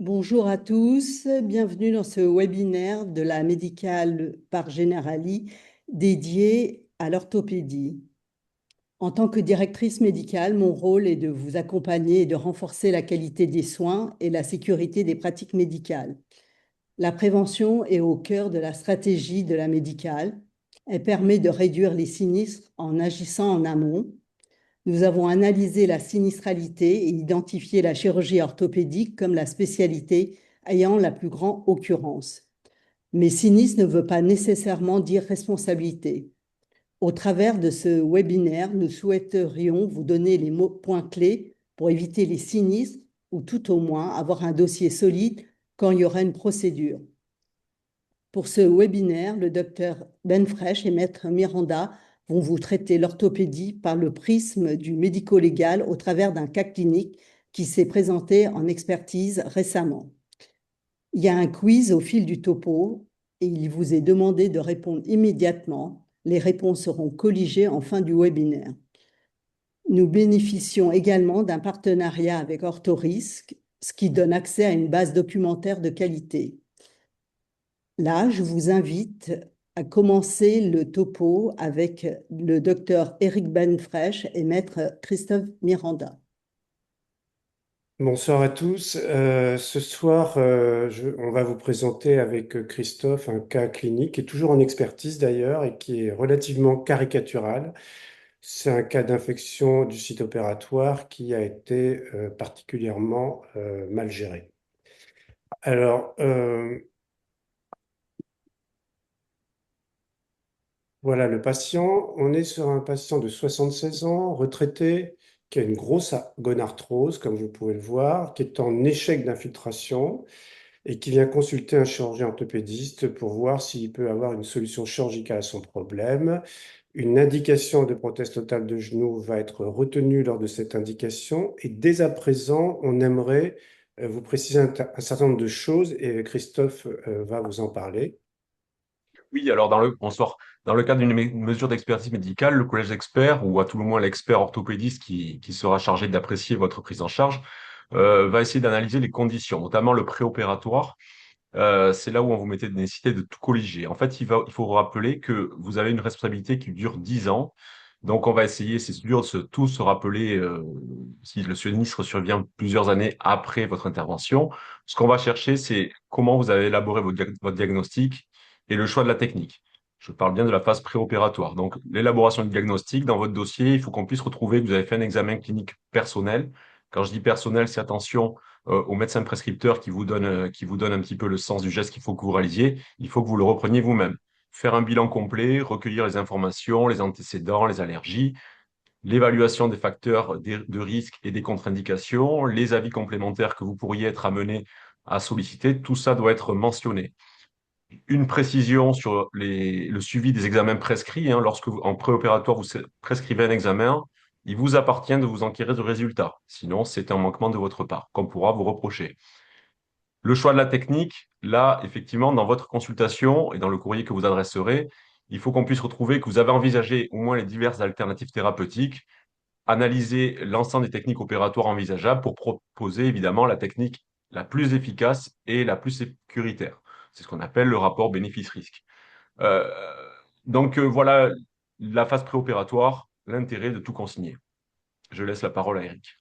Bonjour à tous, bienvenue dans ce webinaire de la médicale par Generali dédié à l'orthopédie. En tant que directrice médicale, mon rôle est de vous accompagner et de renforcer la qualité des soins et la sécurité des pratiques médicales. La prévention est au cœur de la stratégie de la médicale. Elle permet de réduire les sinistres en agissant en amont. Nous avons analysé la sinistralité et identifié la chirurgie orthopédique comme la spécialité ayant la plus grande occurrence. Mais sinistre ne veut pas nécessairement dire responsabilité. Au travers de ce webinaire, nous souhaiterions vous donner les points clés pour éviter les sinistres ou tout au moins avoir un dossier solide quand il y aura une procédure. Pour ce webinaire, le docteur Benfresh et maître Miranda vont vous traiter l'orthopédie par le prisme du médico-légal au travers d'un cas clinique qui s'est présenté en expertise récemment. Il y a un quiz au fil du topo et il vous est demandé de répondre immédiatement. Les réponses seront colligées en fin du webinaire. Nous bénéficions également d'un partenariat avec OrthoRisc, ce qui donne accès à une base documentaire de qualité. Là, je vous invite à commencer le topo avec le docteur Éric Benfresh et maître Christophe Miranda. Bonsoir à tous. Ce soir, on va vous présenter avec Christophe un cas clinique qui est toujours en expertise d'ailleurs et qui est relativement caricatural. C'est un cas d'infection du site opératoire qui a été particulièrement mal géré. Alors, voilà le patient. On est sur un patient de 76 ans, retraité, qui a une grosse gonarthrose, comme vous pouvez le voir, qui est en échec d'infiltration et qui vient consulter un chirurgien orthopédiste pour voir s'il peut avoir une solution chirurgicale à son problème. Une indication de prothèse totale de genou va être retenue lors de cette indication et dès à présent, on aimerait vous préciser un certain nombre de choses et Christophe va vous en parler. Oui, alors bonsoir. Dans le cadre d'une mesure d'expertise médicale, le collège d'experts, ou à tout le moins l'expert orthopédiste qui sera chargé d'apprécier votre prise en charge, va essayer d'analyser les conditions, notamment le préopératoire. C'est là où on vous mettait de nécessité de tout colliger. En fait, il faut vous rappeler que vous avez une responsabilité qui dure 10 ans. Donc, on va essayer, c'est dur de tout se rappeler si le sinistre survient plusieurs années après votre intervention. Ce qu'on va chercher, c'est comment vous avez élaboré votre diagnostic et le choix de la technique. Je parle bien de la phase préopératoire. Donc, l'élaboration du diagnostic, dans votre dossier, il faut qu'on puisse retrouver que vous avez fait un examen clinique personnel. Quand je dis personnel, c'est attention au médecin prescripteur qui vous donne un petit peu le sens du geste qu'il faut que vous réalisiez. Il faut que vous le repreniez vous-même. Faire un bilan complet, recueillir les informations, les antécédents, les allergies, l'évaluation des facteurs de risque et des contre-indications, les avis complémentaires que vous pourriez être amené à solliciter, tout ça doit être mentionné. Une précision sur le suivi des examens prescrits. Lorsque en préopératoire, vous prescrivez un examen, il vous appartient de vous enquérir du résultat. Sinon, c'est un manquement de votre part qu'on pourra vous reprocher. Le choix de la technique, là, effectivement, dans votre consultation et dans le courrier que vous adresserez, il faut qu'on puisse retrouver que vous avez envisagé au moins les diverses alternatives thérapeutiques, analyser l'ensemble des techniques opératoires envisageables pour proposer évidemment la technique la plus efficace et la plus sécuritaire. C'est ce qu'on appelle le rapport bénéfice-risque. Euh, voilà la phase préopératoire, l'intérêt de tout consigner. Je laisse la parole à Eric.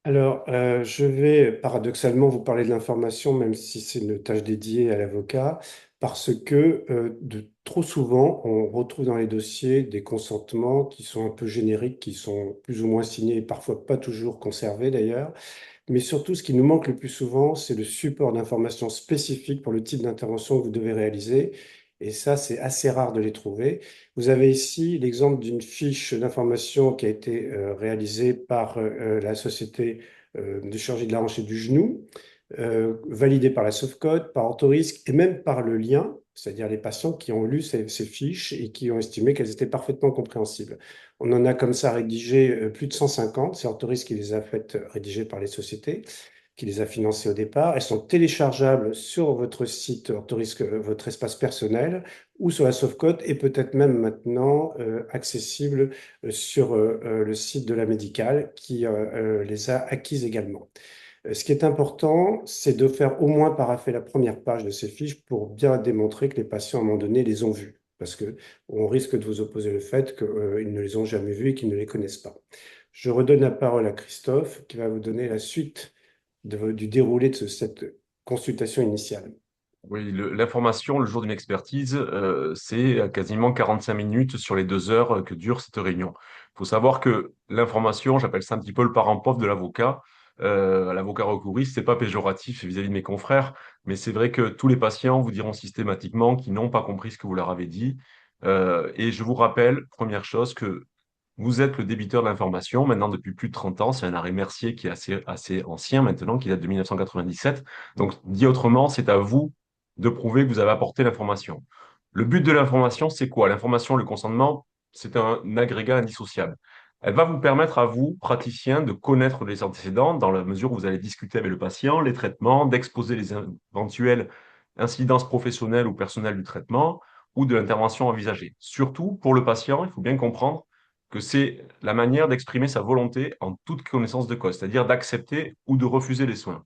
Alors, je vais paradoxalement vous parler de l'information, même si c'est une tâche dédiée à l'avocat, parce que de trop souvent, on retrouve dans les dossiers des consentements qui sont un peu génériques, qui sont plus ou moins signés et parfois pas toujours conservés d'ailleurs. Mais surtout, ce qui nous manque le plus souvent, c'est le support d'informations spécifiques pour le type d'intervention que vous devez réaliser. Et ça, c'est assez rare de les trouver. Vous avez ici l'exemple d'une fiche d'information qui a été réalisée par la société de chirurgie de la hanche et du genou, validée par la Sofcode, par OrthoRisc et même par le lien, c'est-à-dire les patients qui ont lu ces fiches et qui ont estimé qu'elles étaient parfaitement compréhensibles. On en a comme ça rédigé plus de 150. C'est OrthoRisc qui les a faites rédiger par les sociétés, qui les a financées au départ. Elles sont téléchargeables sur votre site OrthoRisc, votre espace personnel, ou sur la Softcode, et peut-être même maintenant accessibles sur le site de la médicale qui les a acquises également. Ce qui est important, c'est de faire au moins parapher la première page de ces fiches pour bien démontrer que les patients, à un moment donné, les ont vues. Parce qu'on risque de vous opposer le fait qu'ils ne les ont jamais vues et qu'ils ne les connaissent pas. Je redonne la parole à Christophe qui va vous donner la suite du déroulé de cette consultation initiale. Oui, l'information le jour d'une expertise, c'est quasiment 45 minutes sur les 2 heures que dure cette réunion. Il faut savoir que l'information, j'appelle ça un petit peu le parent pauvre de l'avocat. L'avocat recouriste, c'est pas péjoratif vis-à-vis de mes confrères, mais c'est vrai que tous les patients vous diront systématiquement qu'ils n'ont pas compris ce que vous leur avez dit. Et je vous rappelle, première chose, que vous êtes le débiteur de l'information maintenant depuis plus de 30 ans. C'est un arrêt Mercier qui est assez ancien maintenant, qui date de 1997. Donc, dit autrement, c'est à vous de prouver que vous avez apporté l'information. Le but de l'information, c'est quoi? L'information, le consentement, c'est un agrégat indissociable. Elle va vous permettre à vous, praticiens, de connaître les antécédents dans la mesure où vous allez discuter avec le patient, les traitements, d'exposer les éventuelles incidences professionnelles ou personnelles du traitement ou de l'intervention envisagée. Surtout, pour le patient, il faut bien comprendre que c'est la manière d'exprimer sa volonté en toute connaissance de cause, c'est-à-dire d'accepter ou de refuser les soins.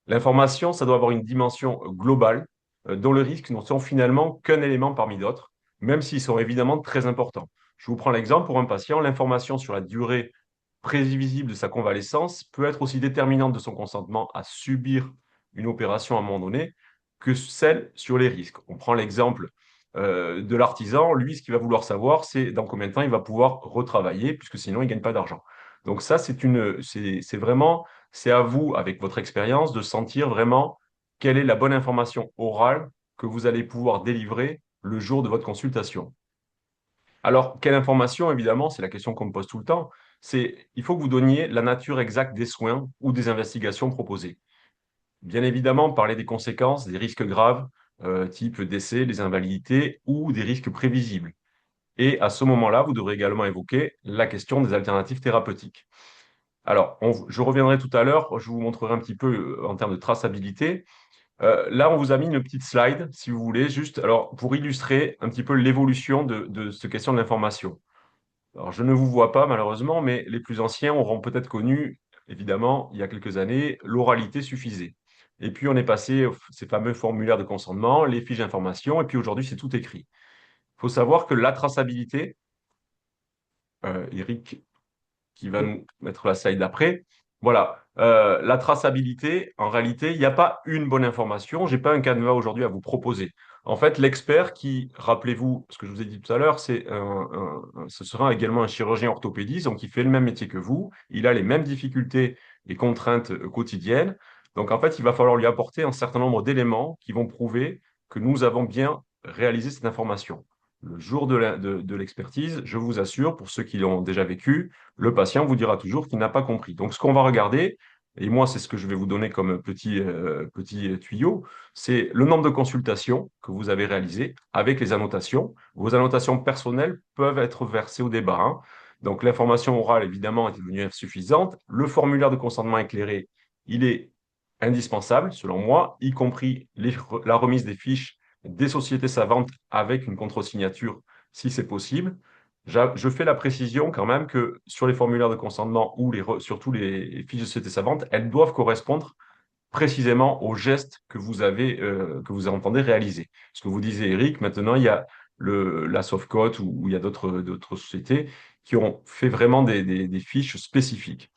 L'information, ça doit avoir une dimension globale, dont le risque ne sont finalement qu'un élément parmi d'autres, même s'ils sont évidemment très importants. Je vous prends l'exemple pour un patient, l'information sur la durée prévisible de sa convalescence peut être aussi déterminante de son consentement à subir une opération à un moment donné que celle sur les risques. On prend l'exemple de l'artisan, lui, ce qu'il va vouloir savoir, c'est dans combien de temps il va pouvoir retravailler, puisque sinon il ne gagne pas d'argent. Donc ça, c'est vraiment, c'est à vous, avec votre expérience, de sentir vraiment quelle est la bonne information orale que vous allez pouvoir délivrer le jour de votre consultation. Alors, quelle information, évidemment, c'est la question qu'on me pose tout le temps, c'est il faut que vous donniez la nature exacte des soins ou des investigations proposées. Bien évidemment, parler des conséquences, des risques graves, type décès, des invalidités ou des risques prévisibles. Et à ce moment-là, vous devrez également évoquer la question des alternatives thérapeutiques. Alors, je reviendrai tout à l'heure, je vous montrerai un petit peu en termes de traçabilité. Là, on vous a mis une petite slide, si vous voulez, juste alors, pour illustrer un petit peu l'évolution de cette question de l'information. Alors, je ne vous vois pas malheureusement, mais les plus anciens auront peut-être connu, évidemment, il y a quelques années, l'oralité suffisait. Et puis, on est passé aux ces fameux formulaires de consentement, les fiches d'information, et puis aujourd'hui, c'est tout écrit. Il faut savoir que la traçabilité, Eric qui va nous mettre la slide d'après. Voilà, la traçabilité, en réalité, il n'y a pas une bonne information. Je n'ai pas un canevas aujourd'hui à vous proposer. En fait, l'expert qui, rappelez-vous, ce que je vous ai dit tout à l'heure, ce sera également un chirurgien orthopédiste, donc il fait le même métier que vous. Il a les mêmes difficultés et contraintes quotidiennes. Donc, en fait, il va falloir lui apporter un certain nombre d'éléments qui vont prouver que nous avons bien réalisé cette information. Le jour de l'expertise, je vous assure, pour ceux qui l'ont déjà vécu, le patient vous dira toujours qu'il n'a pas compris. Donc, ce qu'on va regarder, et moi, c'est ce que je vais vous donner comme petit tuyau, c'est le nombre de consultations que vous avez réalisées avec les annotations. Vos annotations personnelles peuvent être versées au débat, hein. Donc, l'information orale, évidemment, est devenue insuffisante. Le formulaire de consentement éclairé, il est indispensable, selon moi, y compris la remise des fiches des sociétés savantes avec une contre-signature, si c'est possible. Je fais la précision quand même que sur les formulaires de consentement ou surtout les fiches de société savante, elles doivent correspondre précisément aux gestes que vous entendez réaliser. Ce que vous disiez, Eric, maintenant, il y a la Softcote ou il y a d'autres sociétés qui ont fait vraiment des fiches spécifiques.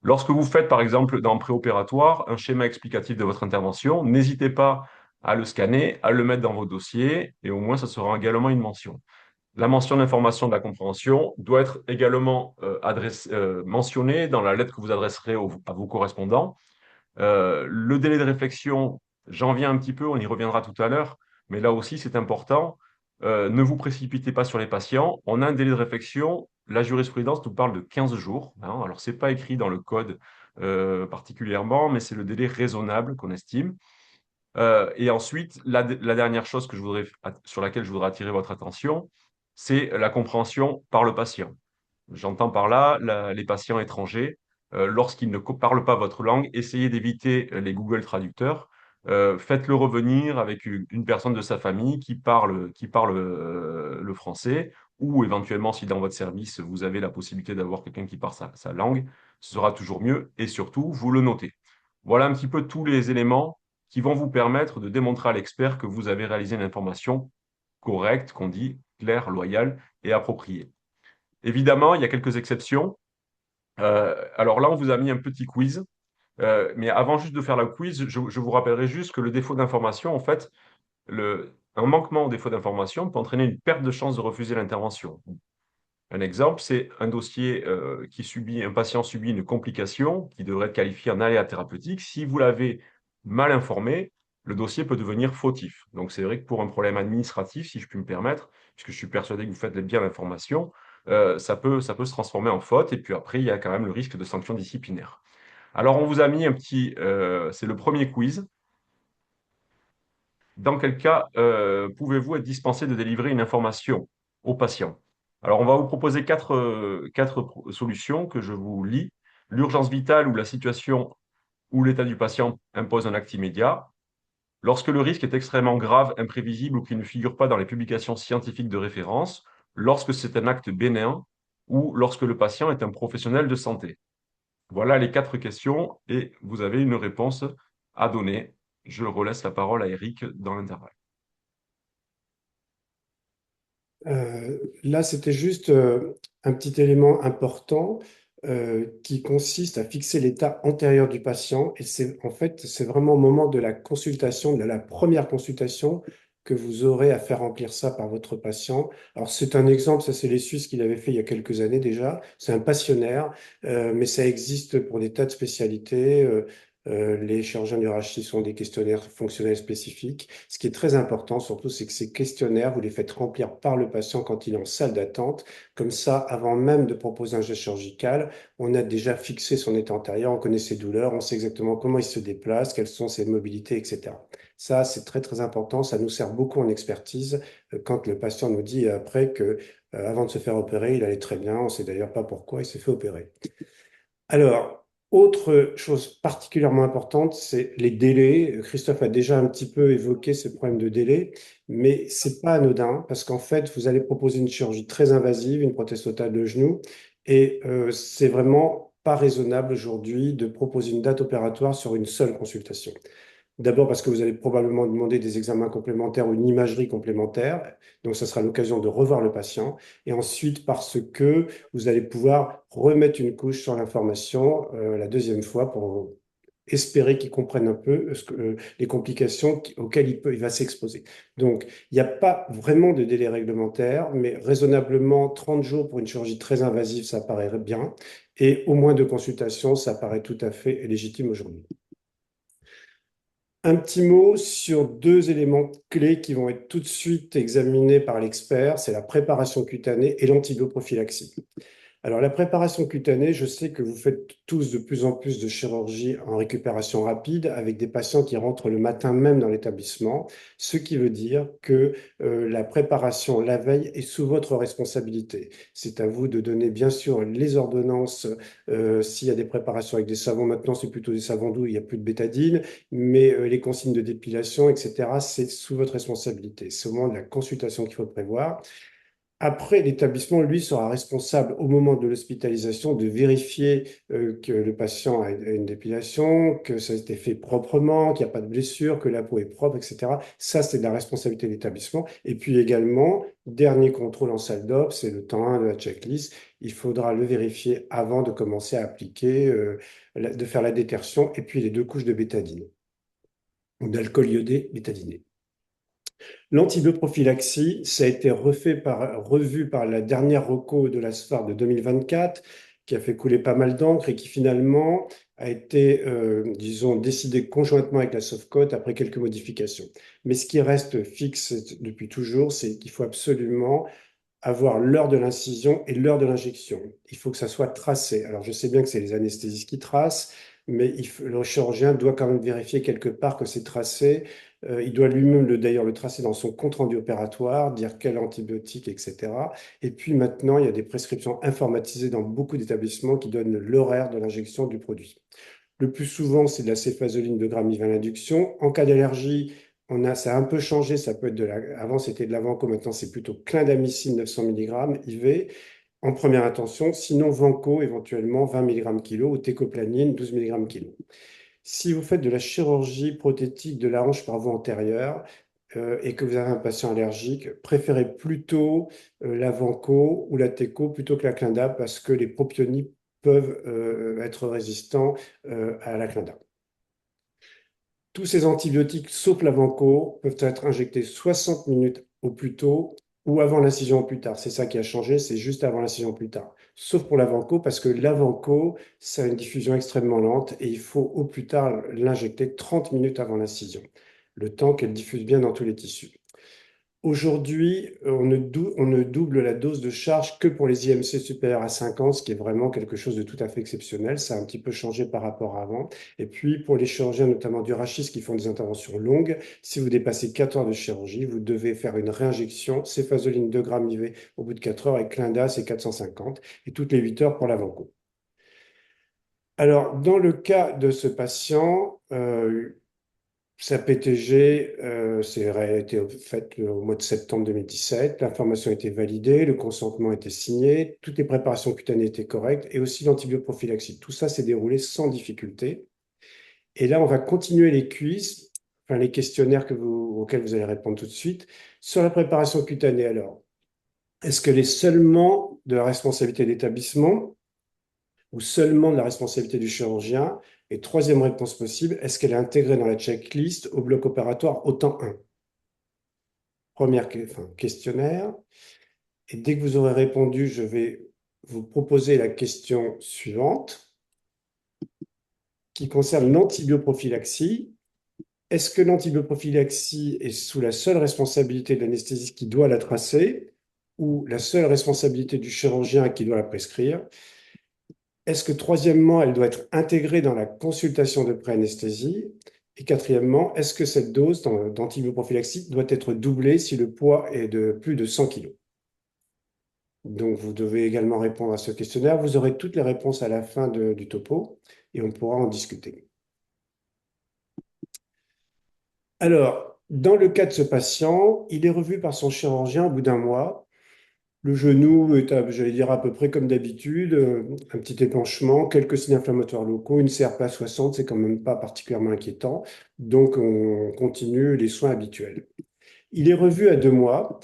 Lorsque vous faites, par exemple, dans le préopératoire, un schéma explicatif de votre intervention, n'hésitez pas à le scanner, à le mettre dans vos dossiers, et au moins, ça sera également une mention. La mention d'information de la compréhension doit être également mentionnée dans la lettre que vous adresserez à vos correspondants. Le délai de réflexion, j'en viens un petit peu, on y reviendra tout à l'heure, mais là aussi c'est important. Ne vous précipitez pas sur les patients. On a un délai de réflexion, la jurisprudence nous parle de 15 jours, hein. Alors, ce n'est pas écrit dans le code particulièrement, mais c'est le délai raisonnable qu'on estime. Et ensuite, la dernière chose sur laquelle je voudrais attirer votre attention, c'est la compréhension par le patient. J'entends par là les patients étrangers, lorsqu'ils ne parlent pas votre langue, essayez d'éviter les Google Traducteurs. Faites-le revenir avec une personne de sa famille qui parle le français, ou éventuellement, si dans votre service, vous avez la possibilité d'avoir quelqu'un qui parle sa langue, ce sera toujours mieux. Et surtout, vous le notez. Voilà un petit peu tous les éléments qui vont vous permettre de démontrer à l'expert que vous avez réalisé une information correcte, qu'on dit claire, loyale et appropriée. Évidemment, il y a quelques exceptions. Alors là, on vous a mis un petit quiz. Mais avant juste de faire la quiz, je vous rappellerai juste que le défaut d'information, en fait, un manquement au défaut d'information peut entraîner une perte de chance de refuser l'intervention. Un exemple, c'est un dossier un patient subit une complication qui devrait être qualifiée en aléa thérapeutique. Si vous l'avez mal informé, le dossier peut devenir fautif. Donc c'est vrai que pour un problème administratif, si je puis me permettre, puisque je suis persuadé que vous faites bien l'information, ça peut se transformer en faute. Et puis après, il y a quand même le risque de sanctions disciplinaires. Alors on vous a mis c'est le premier quiz. Dans quel cas pouvez-vous être dispensé de délivrer une information au patient? Alors, on va vous proposer quatre solutions que je vous lis. L'urgence vitale ou la situation où l'état du patient impose un acte immédiat. Lorsque le risque est extrêmement grave, imprévisible ou qu'il ne figure pas dans les publications scientifiques de référence. Lorsque c'est un acte bénin ou lorsque le patient est un professionnel de santé. Voilà les quatre questions et vous avez une réponse à donner. Je relaisse la parole à Eric dans l'intervalle. Là, c'était juste un petit élément important qui consiste à fixer l'état antérieur du patient. Et c'est vraiment au moment de la consultation, de la première consultation, que vous aurez à faire remplir ça par votre patient. Alors, c'est un exemple, ça, c'est les Suisses qui l'avaient fait il y a quelques années déjà. C'est un passionnaire, mais ça existe pour des tas de spécialités. Les chirurgiens du rachis sont des questionnaires fonctionnels spécifiques. Ce qui est très important, surtout, c'est que ces questionnaires, vous les faites remplir par le patient quand il est en salle d'attente. Comme ça, avant même de proposer un geste chirurgical, on a déjà fixé son état antérieur, on connaît ses douleurs, on sait exactement comment il se déplace, quelles sont ses mobilités, etc. Ça, c'est très, très important. Ça nous sert beaucoup en expertise quand le patient nous dit après que, avant de se faire opérer, il allait très bien. On ne sait d'ailleurs pas pourquoi il s'est fait opérer. Alors, autre chose particulièrement importante, c'est les délais. Christophe a déjà un petit peu évoqué ce problème de délai, mais c'est pas anodin parce qu'en fait, vous allez proposer une chirurgie très invasive, une prothèse totale de genou, et c'est vraiment pas raisonnable aujourd'hui de proposer une date opératoire sur une seule consultation. D'abord parce que vous allez probablement demander des examens complémentaires ou une imagerie complémentaire. Donc, ça sera l'occasion de revoir le patient. Et ensuite, parce que vous allez pouvoir remettre une couche sur l'information la deuxième fois pour espérer qu'il comprenne un peu les complications auxquelles il va s'exposer. Donc, il n'y a pas vraiment de délai réglementaire, mais raisonnablement, 30 jours pour une chirurgie très invasive, ça paraît bien. Et au moins 2 consultations, ça paraît tout à fait légitime aujourd'hui. Un petit mot sur 2 éléments clés qui vont être tout de suite examinés par l'expert, c'est la préparation cutanée et l'antibioprophylaxie. Alors, la préparation cutanée, je sais que vous faites tous de plus en plus de chirurgie en récupération rapide avec des patients qui rentrent le matin même dans l'établissement, ce qui veut dire que la préparation la veille est sous votre responsabilité. C'est à vous de donner, bien sûr, les ordonnances s'il y a des préparations avec des savons. Maintenant, c'est plutôt des savons doux, il n'y a plus de bétadine, mais les consignes de dépilation, etc., c'est sous votre responsabilité. C'est au moment de la consultation qu'il faut prévoir. Après, l'établissement, lui, sera responsable au moment de l'hospitalisation de vérifier que le patient a une dépilation, que ça a été fait proprement, qu'il n'y a pas de blessure, que la peau est propre, etc. Ça, c'est de la responsabilité de l'établissement. Et puis également, dernier contrôle en salle d'op, c'est le temps 1 de la checklist. Il faudra le vérifier avant de commencer à appliquer, de faire la détertion et puis les 2 couches de bétadine ou d'alcool iodé bétadiné. L'antibioprophylaxie, ça a été revu par la dernière reco de la SFAR de 2024, qui a fait couler pas mal d'encre et qui finalement a été, disons, décidé conjointement avec la SOFCOT après quelques modifications. Mais ce qui reste fixe depuis toujours, c'est qu'il faut absolument avoir l'heure de l'incision et l'heure de l'injection. Il faut que ça soit tracé. Alors, je sais bien que c'est les anesthésistes qui tracent, mais le chirurgien doit quand même vérifier quelque part que c'est tracé. Il doit lui-même d'ailleurs le tracer dans son compte-rendu opératoire, dire quel antibiotique, etc. Et puis maintenant, il y a des prescriptions informatisées dans beaucoup d'établissements qui donnent l'horaire de l'injection du produit. Le plus souvent, c'est de la céphalosporine de grammes IV à l'induction. En cas d'allergie, ça a un peu changé. Ça peut être avant, c'était de la vanco. Maintenant, c'est plutôt clindamycine 900 mg IV en première intention. Sinon, vanco, éventuellement 20 mg kg ou técoplanine 12 mg kg. Si vous faites de la chirurgie prothétique de la hanche par voie antérieure et que vous avez un patient allergique, préférez plutôt la Vanco ou la Teco plutôt que la Clinda parce que les propionies peuvent être résistants à la Clinda. Tous ces antibiotiques, sauf la Vanco, peuvent être injectés 60 minutes au plus tôt ou avant l'incision au plus tard. C'est ça qui a changé, c'est juste avant l'incision au plus tard. Sauf pour la Vanco, parce que la Vanco, ça a une diffusion extrêmement lente et il faut au plus tard l'injecter 30 minutes avant l'incision, le temps qu'elle diffuse bien dans tous les tissus. Aujourd'hui, on ne double la dose de charge que pour les IMC supérieurs à 5 ans, ce qui est vraiment quelque chose de tout à fait exceptionnel. Ça a un petit peu changé par rapport à avant. Et puis, pour les chirurgiens, notamment du rachis, qui font des interventions longues, si vous dépassez 4 heures de chirurgie, vous devez faire une réinjection, céphalosporine 2 grammes IV au bout de 4 heures, et Clinda, c'est 450, et toutes les 8 heures pour la Vanco. Alors, dans le cas de ce patient, sa PTG a été faite au mois de septembre 2017. L'information a été validée, le consentement a été signé, toutes les préparations cutanées étaient correctes et aussi l'antibioprophylaxie. Tout ça s'est déroulé sans difficulté. Et là, on va continuer les quiz, enfin les questionnaires auxquels vous allez répondre tout de suite. Sur la préparation cutanée, alors, est-ce qu'elle est seulement de la responsabilité de l'établissement ou seulement de la responsabilité du chirurgien? Et troisième réponse possible, est-ce qu'elle est intégrée dans la checklist au bloc opératoire au temps 1? Questionnaire. Et dès que vous aurez répondu, je vais vous proposer la question suivante qui concerne l'antibioprophylaxie. Est-ce que l'antibioprophylaxie est sous la seule responsabilité de l'anesthésiste qui doit la tracer ou la seule responsabilité du chirurgien qui doit la prescrire? Est-ce que troisièmement, elle doit être intégrée dans la consultation de pré-anesthésie? Et quatrièmement, est-ce que cette dose d'antibioprophylaxie doit être doublée si le poids est de plus de 100 kg? Donc, vous devez également répondre à ce questionnaire. Vous aurez toutes les réponses à la fin du topo et on pourra en discuter. Alors, dans le cas de ce patient, il est revu par son chirurgien au bout d'un mois. Le genou est, j'allais dire, à peu près comme d'habitude, un petit épanchement, quelques signes inflammatoires locaux, une CRP à 60, c'est quand même pas particulièrement inquiétant. Donc, on continue les soins habituels. Il est revu à 2 mois.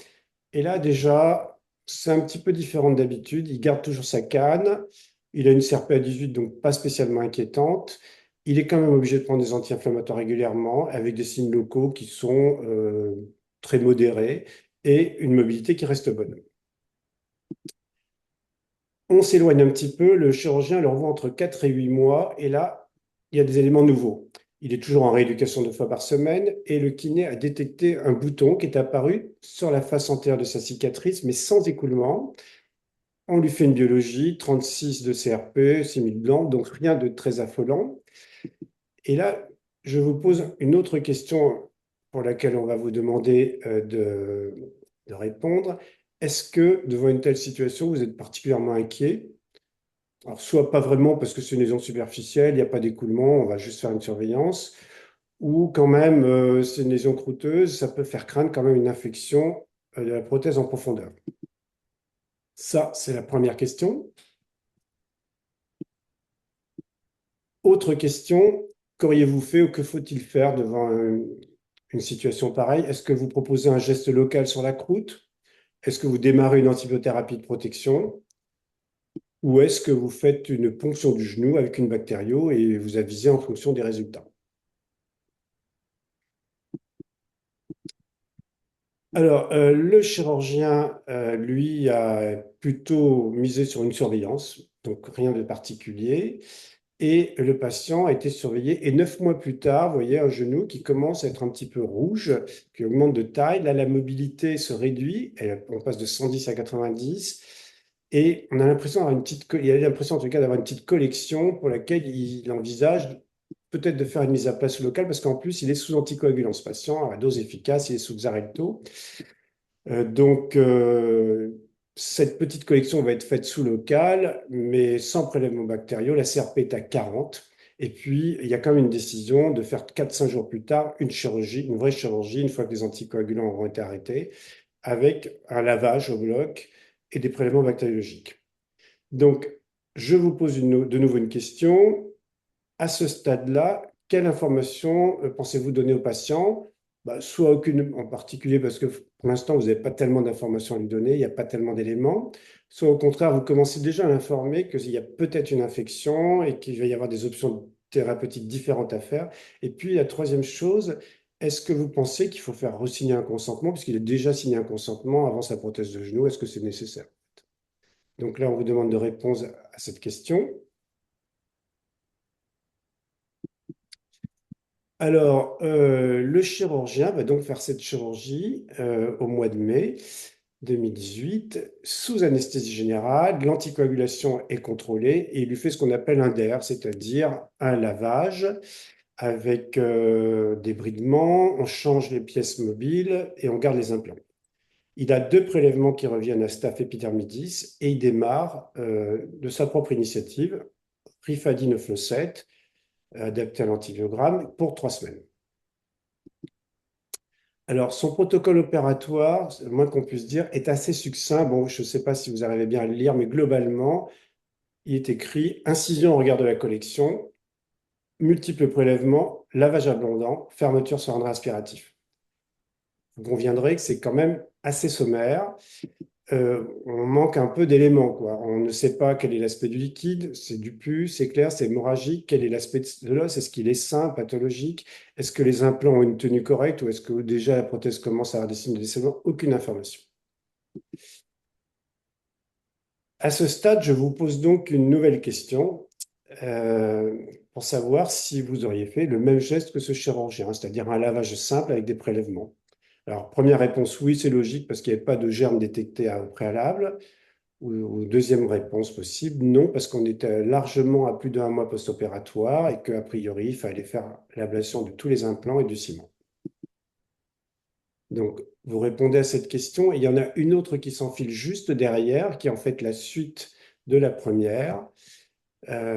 Et là, déjà, c'est un petit peu différent d'habitude. Il garde toujours sa canne. Il a une CRP à 18, donc pas spécialement inquiétante. Il est quand même obligé de prendre des anti-inflammatoires régulièrement avec des signes locaux qui sont très modérés et une mobilité qui reste bonne. On s'éloigne un petit peu. Le chirurgien le revoit entre 4 et 8 mois. Et là, il y a des éléments nouveaux. Il est toujours en rééducation 2 fois par semaine et le kiné a détecté un bouton qui est apparu sur la face antérieure de sa cicatrice, mais sans écoulement. On lui fait une biologie, 36 de CRP, 6000 blancs, donc rien de très affolant. Et là, je vous pose une autre question pour laquelle on va vous demander de répondre. Est-ce que devant une telle situation, vous êtes particulièrement inquiet? Alors, soit pas vraiment parce que c'est une lésion superficielle, il n'y a pas d'écoulement, on va juste faire une surveillance, ou quand même, c'est une lésion croûteuse, ça peut faire craindre quand même une infection de la prothèse en profondeur. Ça, c'est la première question. Autre question, qu'auriez-vous fait ou que faut-il faire devant une situation pareille? Est-ce que vous proposez un geste local sur la croûte? Est-ce que vous démarrez une antibiothérapie de protection? Ou est-ce que vous faites une ponction du genou avec une bactério et vous avisez en fonction des résultats? Alors, le chirurgien, lui, a plutôt misé sur une surveillance, donc rien de particulier. Et le patient a été surveillé. Et 9 mois plus tard, vous voyez un genou qui commence à être un petit peu rouge, qui augmente de taille. Là, la mobilité se réduit. On passe de 110 à 90. Et on a l'impression d'avoir il a l'impression en tout cas d'avoir une petite collection pour laquelle il envisage peut-être de faire une mise à place locale parce qu'en plus, il est sous anticoagulant, ce patient, à dose efficace, il est sous Xarelto. Donc, cette petite collection va être faite sous local, mais sans prélèvement bactériaux. La CRP est à 40. Et puis, il y a quand même une décision de faire 4-5 jours plus tard une chirurgie, une vraie chirurgie, une fois que les anticoagulants auront été arrêtés, avec un lavage au bloc et des prélèvements bactériologiques. Donc, je vous pose de nouveau une question. À ce stade-là, quelle information pensez-vous donner au patient? Bah, soit aucune en particulier, parce que pour l'instant, vous n'avez pas tellement d'informations à lui donner, il n'y a pas tellement d'éléments. Soit au contraire, vous commencez déjà à l'informer qu'il y a peut-être une infection et qu'il va y avoir des options thérapeutiques différentes à faire. Et puis, la troisième chose, est-ce que vous pensez qu'il faut faire re-signer un consentement, puisqu'il a déjà signé un consentement avant sa prothèse de genou? Est-ce que c'est nécessaire? Donc là, on vous demande de répondre à cette question. Alors, le chirurgien va donc faire cette chirurgie au mois de mai 2018 sous anesthésie générale. L'anticoagulation est contrôlée et il lui fait ce qu'on appelle un DER, c'est-à-dire un lavage avec des bridements. On change les pièces mobiles et on garde les implants. Il a 2 prélèvements qui reviennent à staph epidermidis et il démarre de sa propre initiative, Rifadine Flocet, adapté à l'antibiogramme, pour 3 semaines. Alors, son protocole opératoire, le moins qu'on puisse dire, est assez succinct. Bon, je ne sais pas si vous arrivez bien à le lire, mais globalement, il est écrit incision au regard de la collection, multiples prélèvements, lavage abondant, fermeture sur un aspiratif. Vous conviendrez que c'est quand même assez sommaire. On manque un peu d'éléments, quoi. On ne sait pas quel est l'aspect du liquide, c'est du pus, c'est clair, c'est hémorragique, quel est l'aspect de l'os, est-ce qu'il est sain, pathologique, est-ce que les implants ont une tenue correcte ou est-ce que déjà la prothèse commence à avoir des signes de décédement? Aucune information. À ce stade, je vous pose donc une nouvelle question pour savoir si vous auriez fait le même geste que ce chirurgien, c'est-à-dire un lavage simple avec des prélèvements. Alors, première réponse, oui, c'est logique parce qu'il n'y avait pas de germes détectés au préalable. Ou deuxième réponse possible, non, parce qu'on était largement à plus d'un mois post-opératoire et qu'a priori, il fallait faire l'ablation de tous les implants et du ciment. Donc, vous répondez à cette question. Et il y en a une autre qui s'enfile juste derrière, qui est en fait la suite de la première.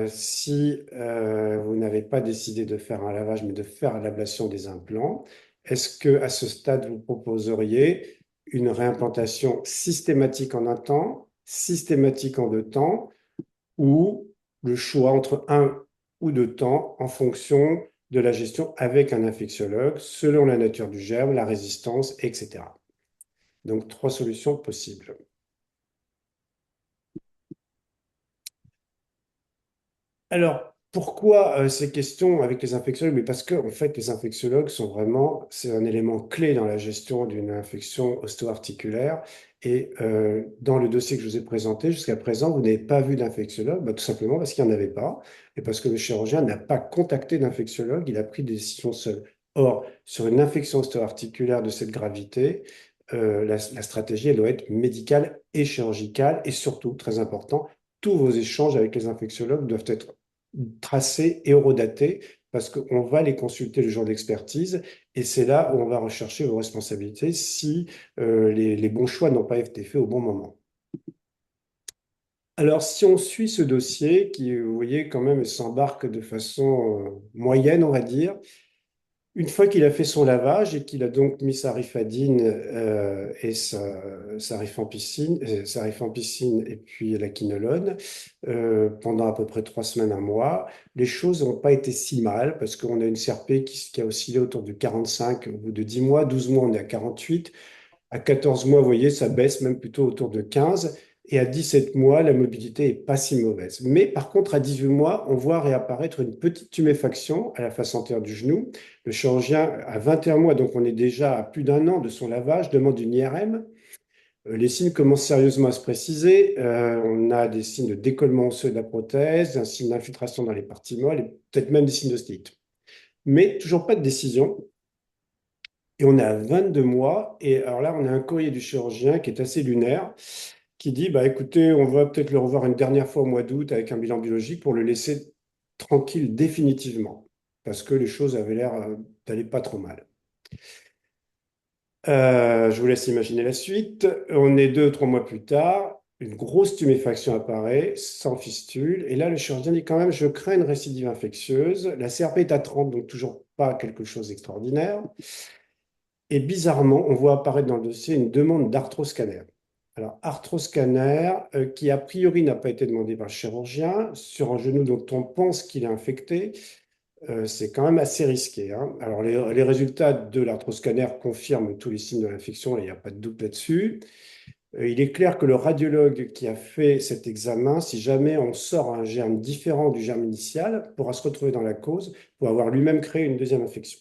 Si vous n'avez pas décidé de faire un lavage, mais de faire l'ablation des implants, est-ce que à ce stade, vous proposeriez une réimplantation systématique en un temps, systématique en 2 temps, ou le choix entre 1 ou 2 temps en fonction de la gestion avec un infectiologue, selon la nature du germe, la résistance, etc. Donc, 3 solutions possibles. Alors, pourquoi ces questions avec les infectiologues? Mais parce que, en fait, les infectiologues sont vraiment, c'est un élément clé dans la gestion d'une infection osto-articulaire. Et dans le dossier que je vous ai présenté, jusqu'à présent, vous n'avez pas vu d'infectiologue, bah, tout simplement parce qu'il n'y en avait pas, et parce que le chirurgien n'a pas contacté d'infectiologue, il a pris des décisions seul. Or, sur une infection osto-articulaire de cette gravité, la stratégie, elle doit être médicale et chirurgicale, et surtout, très important, tous vos échanges avec les infectiologues doivent être tracés et horodatés parce qu'on va les consulter le jour d'expertise et c'est là où on va rechercher vos responsabilités si les bons choix n'ont pas été faits au bon moment. Alors, si on suit ce dossier qui, vous voyez, quand même s'embarque de façon moyenne, on va dire, une fois qu'il a fait son lavage et qu'il a donc mis sa rifadine et sa rifampicine, et puis la quinolone pendant à peu près 3 semaines, un mois, les choses n'ont pas été si mal parce qu'on a une CRP qui a oscillé autour de 45 au bout de 10 mois, 12 mois on est à 48, à 14 mois, vous voyez, ça baisse même plutôt autour de 15. Et à 17 mois, la mobilité n'est pas si mauvaise. Mais par contre, à 18 mois, on voit réapparaître une petite tuméfaction à la face antérieure du genou. Le chirurgien, à 21 mois, donc on est déjà à plus d'1 an de son lavage, demande une IRM. Les signes commencent sérieusement à se préciser. On a des signes de décollement osseux de la prothèse, un signe d'infiltration dans les parties molles et peut-être même des signes d'ostéite. Mais toujours pas de décision. Et on est à 22 mois. Et alors là, on a un courrier du chirurgien qui est assez lunaire, qui dit, bah, écoutez, on va peut-être le revoir une dernière fois au mois d'août avec un bilan biologique pour le laisser tranquille définitivement, parce que les choses avaient l'air d'aller pas trop mal. Je vous laisse imaginer la suite. On est 2 ou 3 mois plus tard. Une grosse tuméfaction apparaît, sans fistule. Et là, le chirurgien dit quand même, je crains une récidive infectieuse. La CRP est à 30, donc toujours pas quelque chose d'extraordinaire. Et bizarrement, on voit apparaître dans le dossier une demande d'arthroscanner. Alors, arthroscanner, qui a priori n'a pas été demandé par le chirurgien, sur un genou dont on pense qu'il est infecté. c'est quand même assez risqué, hein. Alors, les résultats de l'arthroscanner confirment tous les signes de l'infection, il n'y a pas de doute là-dessus. Il est clair que le radiologue qui a fait cet examen, si jamais on sort un germe différent du germe initial, pourra se retrouver dans la cause pour avoir lui-même créé une deuxième infection.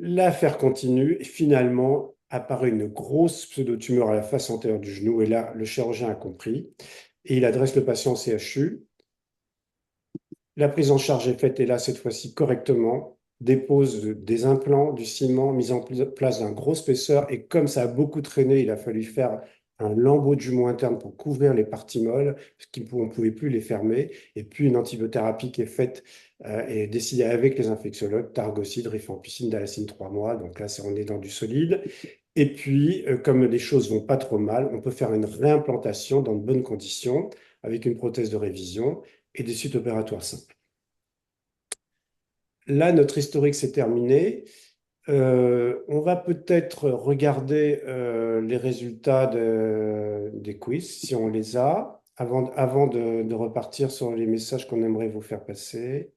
L'affaire continue et finalement apparaît une grosse pseudotumeur à la face antérieure du genou et là, le chirurgien a compris et il adresse le patient au CHU. La prise en charge est faite et là, cette fois-ci correctement, dépose des implants, du ciment, mise en place d'un gros spesseur et comme ça a beaucoup traîné, il a fallu faire un lambeau de jumeau interne pour couvrir les parties molles, parce qu'on ne pouvait plus les fermer, et puis une antibiothérapie qui est faite et décidée avec les infectiologues, Targocide, rifampicine, dalacine 3 mois, donc là, on est dans du solide. Et puis, comme les choses vont pas trop mal, on peut faire une réimplantation dans de bonnes conditions, avec une prothèse de révision et des suites opératoires simples. Là, notre historique s'est terminé. On va peut-être regarder les résultats des quiz, si on les a, avant de repartir sur les messages qu'on aimerait vous faire passer.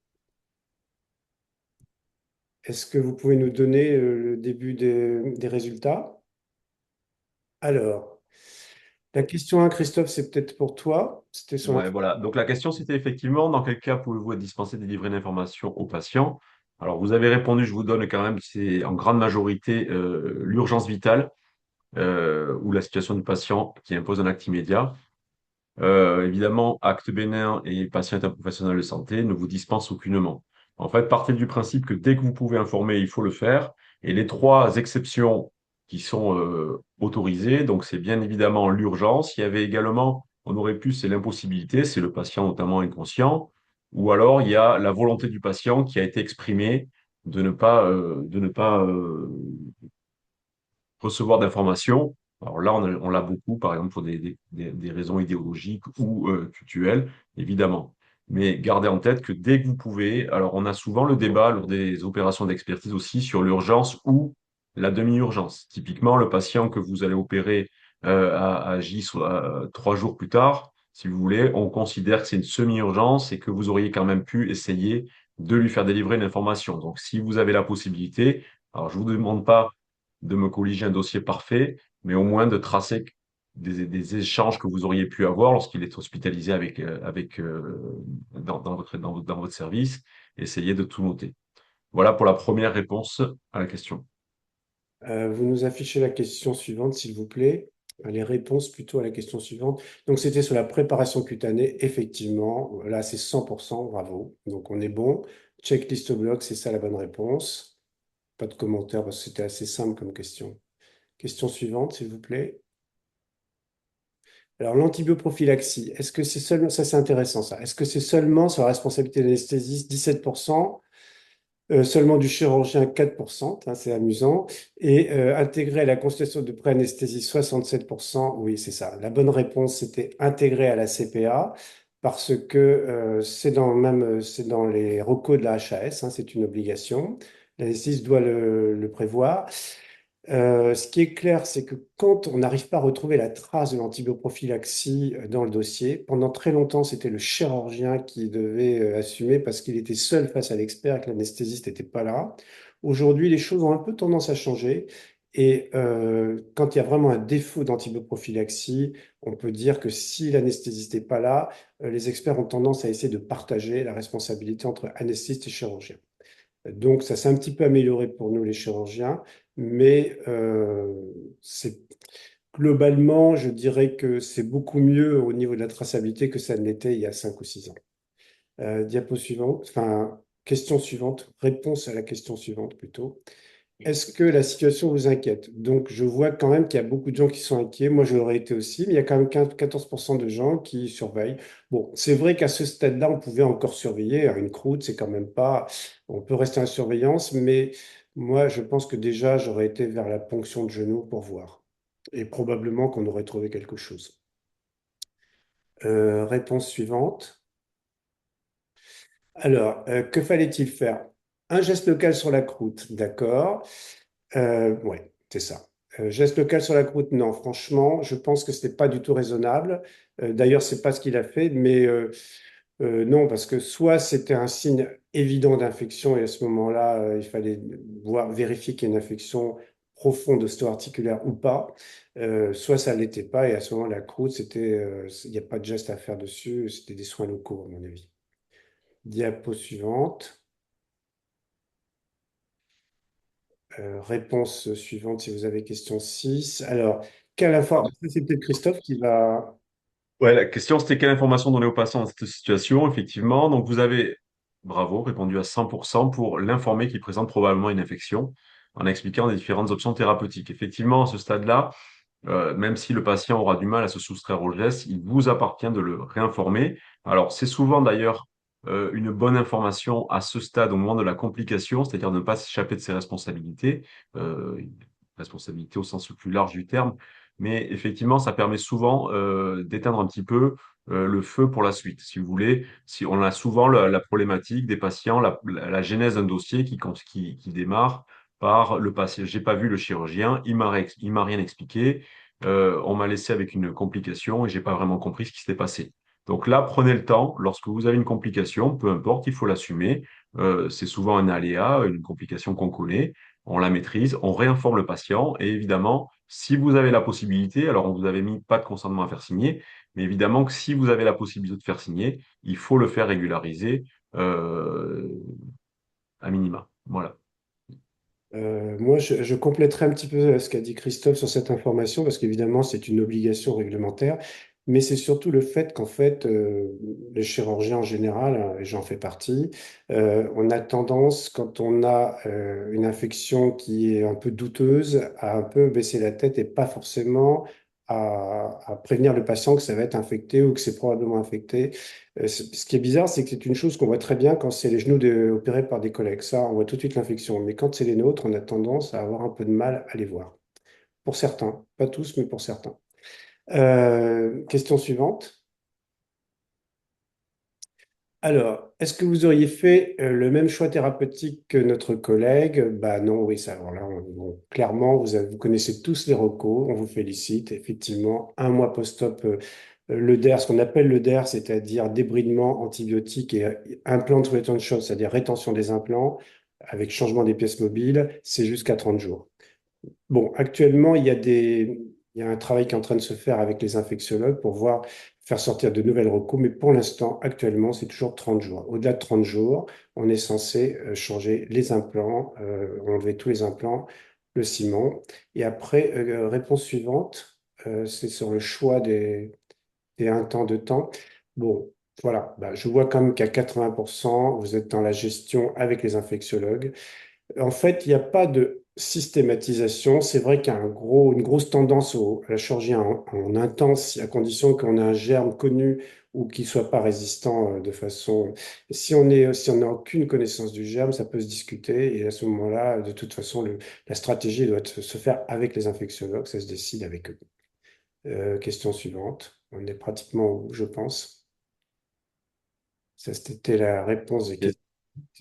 Est-ce que vous pouvez nous donner le début des résultats? Alors, la question 1, Christophe, c'est peut-être pour toi. C'était sur Ouais, voilà. Donc la question, c'était effectivement, dans quel cas pouvez-vous dispenser des livrets d'informations aux patients? Alors, vous avez répondu, je vous donne quand même, c'est en grande majorité l'urgence vitale ou la situation du patient qui impose un acte immédiat. Évidemment, acte bénin et patient est un professionnel de santé ne vous dispensent aucunement. En fait, partez du principe que dès que vous pouvez informer, il faut le faire. Et les trois exceptions qui sont autorisées, donc c'est bien évidemment l'urgence. Il y avait également, on aurait pu, c'est l'impossibilité, c'est le patient notamment inconscient. Ou alors, il y a la volonté du patient qui a été exprimée de ne pas recevoir d'informations. Alors là, on l'a beaucoup, par exemple, pour des raisons idéologiques ou culturelles, évidemment. Mais gardez en tête que dès que vous pouvez, alors on a souvent le débat lors des opérations d'expertise aussi sur l'urgence ou la demi-urgence. Typiquement, le patient que vous allez opérer à J, soit 3 jours plus tard, si vous voulez, on considère que c'est une semi-urgence et que vous auriez quand même pu essayer de lui faire délivrer une information. Donc, si vous avez la possibilité, alors je ne vous demande pas de me colliger un dossier parfait, mais au moins de tracer des échanges que vous auriez pu avoir lorsqu'il est hospitalisé dans votre service. Essayez de tout noter. Voilà pour la première réponse à la question. Vous nous affichez la question suivante, s'il vous plaît. Les réponses plutôt à la question suivante. Donc, c'était sur la préparation cutanée. Effectivement, là, c'est 100%. Bravo. Donc, on est bon. Checklist bloc, c'est ça la bonne réponse. Pas de commentaire parce que c'était assez simple comme question. Question suivante, s'il vous plaît. Alors, l'antibioprophylaxie, est-ce que c'est seulement, ça c'est intéressant ça, est-ce que c'est seulement sur la responsabilité de l'anesthésiste 17%, seulement du chirurgien 4%, hein, c'est amusant, et intégré à la consultation de pré-anesthésie 67%, oui c'est ça. La bonne réponse c'était intégré à la CPA parce que c'est dans les recos de la HAS, hein, c'est une obligation. L'anesthésiste doit le prévoir. Ce qui est clair, c'est que quand on n'arrive pas à retrouver la trace de l'antibioprophylaxie dans le dossier, pendant très longtemps, c'était le chirurgien qui devait assumer parce qu'il était seul face à l'expert et que l'anesthésiste n'était pas là. Aujourd'hui, les choses ont un peu tendance à changer. Et quand il y a vraiment un défaut d'antibioprophylaxie, on peut dire que si l'anesthésiste n'est pas là, les experts ont tendance à essayer de partager la responsabilité entre anesthésiste et chirurgien. Donc, ça s'est un petit peu amélioré pour nous, les chirurgiens, mais globalement, je dirais que c'est beaucoup mieux au niveau de la traçabilité que ça ne l'était il y a 5 ou 6 ans. Diapo suivante, enfin, question suivante, réponse à la question suivante plutôt. Est-ce que la situation vous inquiète? Donc, je vois quand même qu'il y a beaucoup de gens qui sont inquiets. Moi, je l'aurais été aussi, mais il y a quand même 14% de gens qui surveillent. Bon, c'est vrai qu'à ce stade-là, on pouvait encore surveiller. Une croûte, c'est quand même pas. On peut rester en surveillance, mais moi, je pense que déjà, j'aurais été vers la ponction de genou pour voir. Et probablement qu'on aurait trouvé quelque chose. Réponse suivante. Alors, que fallait-il faire? Un geste local sur la croûte, d'accord. Ouais, c'est ça. Geste local sur la croûte, non, franchement, je pense que ce n'est pas du tout raisonnable. D'ailleurs, c'est pas ce qu'il a fait, mais Non, parce que soit c'était un signe évident d'infection et à ce moment-là, il fallait vérifier qu'il y a une infection profonde osteoarticulaire ou pas, soit ça ne l'était pas et à ce moment, la croûte, il n'y a pas de geste à faire dessus, c'était des soins locaux, à mon avis. Diapo suivante. Réponse suivante si vous avez question 6. Alors, quelle information? C'est peut-être Christophe qui va. Ouais, la question, c'était quelle information donner aux patients dans cette situation, effectivement. Donc, vous avez, bravo, répondu à 100% pour l'informer qu'il présente probablement une infection en expliquant les différentes options thérapeutiques. Effectivement, à ce stade-là, même si le patient aura du mal à se soustraire au geste, il vous appartient de le réinformer. Alors, c'est souvent d'ailleurs une bonne information à ce stade, au moment de la complication, c'est-à-dire de ne pas s'échapper de ses responsabilités, responsabilités au sens le plus large du terme, mais effectivement, ça permet souvent d'éteindre un petit peu le feu pour la suite. Si vous voulez, si on a souvent la problématique des patients, la genèse d'un dossier qui démarre par le patient. J'ai pas vu le chirurgien, il m'a rien expliqué, on m'a laissé avec une complication et j'ai pas vraiment compris ce qui s'était passé. Donc là, prenez le temps. Lorsque vous avez une complication, peu importe, il faut l'assumer. C'est souvent un aléa, une complication qu'on connaît. On la maîtrise, on réinforme le patient et évidemment, si vous avez la possibilité, alors on vous avait mis pas de consentement à faire signer, mais évidemment que si vous avez la possibilité de faire signer, il faut le faire régulariser euh, à minima. Voilà. Moi, je compléterai un petit peu ce qu'a dit Christophe sur cette information, parce qu'évidemment, c'est une obligation réglementaire, mais c'est surtout le fait qu'en fait, les chirurgiens en général, hein, et j'en fais partie, on a tendance, quand on a une infection qui est un peu douteuse, à un peu baisser la tête et pas forcément à prévenir le patient que ça va être infecté ou que c'est probablement infecté. Ce qui est bizarre, c'est que c'est une chose qu'on voit très bien quand c'est les genoux opérés par des collègues. Ça, on voit tout de suite l'infection. Mais quand c'est les nôtres, on a tendance à avoir un peu de mal à les voir. Pour certains, pas tous, mais pour certains. Question suivante. Alors, est-ce que vous auriez fait le même choix thérapeutique que notre collègue? Bah non, oui, ça. Alors là, clairement, vous connaissez tous les recos, on vous félicite. Effectivement, un mois post-op, le DER, ce qu'on appelle le DER, c'est-à-dire débridement antibiotique et implant retention, c'est-à-dire rétention des implants avec changement des pièces mobiles, c'est jusqu'à 30 jours. Bon, actuellement, il y a un travail qui est en train de se faire avec les infectiologues pour voir faire sortir de nouvelles recours, mais pour l'instant, actuellement, c'est toujours 30 jours. Au-delà de 30 jours, on est censé changer les implants, enlever tous les implants, le ciment. Et après, réponse suivante, c'est sur le choix des un temps de temps. Bon, voilà, bah, je vois quand même qu'à 80%, vous êtes dans la gestion avec les infectiologues. En fait, il n'y a pas de systématisation. C'est vrai qu'il y a une grosse tendance à la chirurgie en intense, à condition qu'on ait un germe connu ou qu'il ne soit pas résistant de façon. Si on n'a aucune connaissance du germe, ça peut se discuter. Et à ce moment-là, de toute façon, la stratégie doit se faire avec les infectiologues. Ça se décide avec eux. Question suivante. On est pratiquement au bout, je pense. Ça, c'était la réponse des Yes.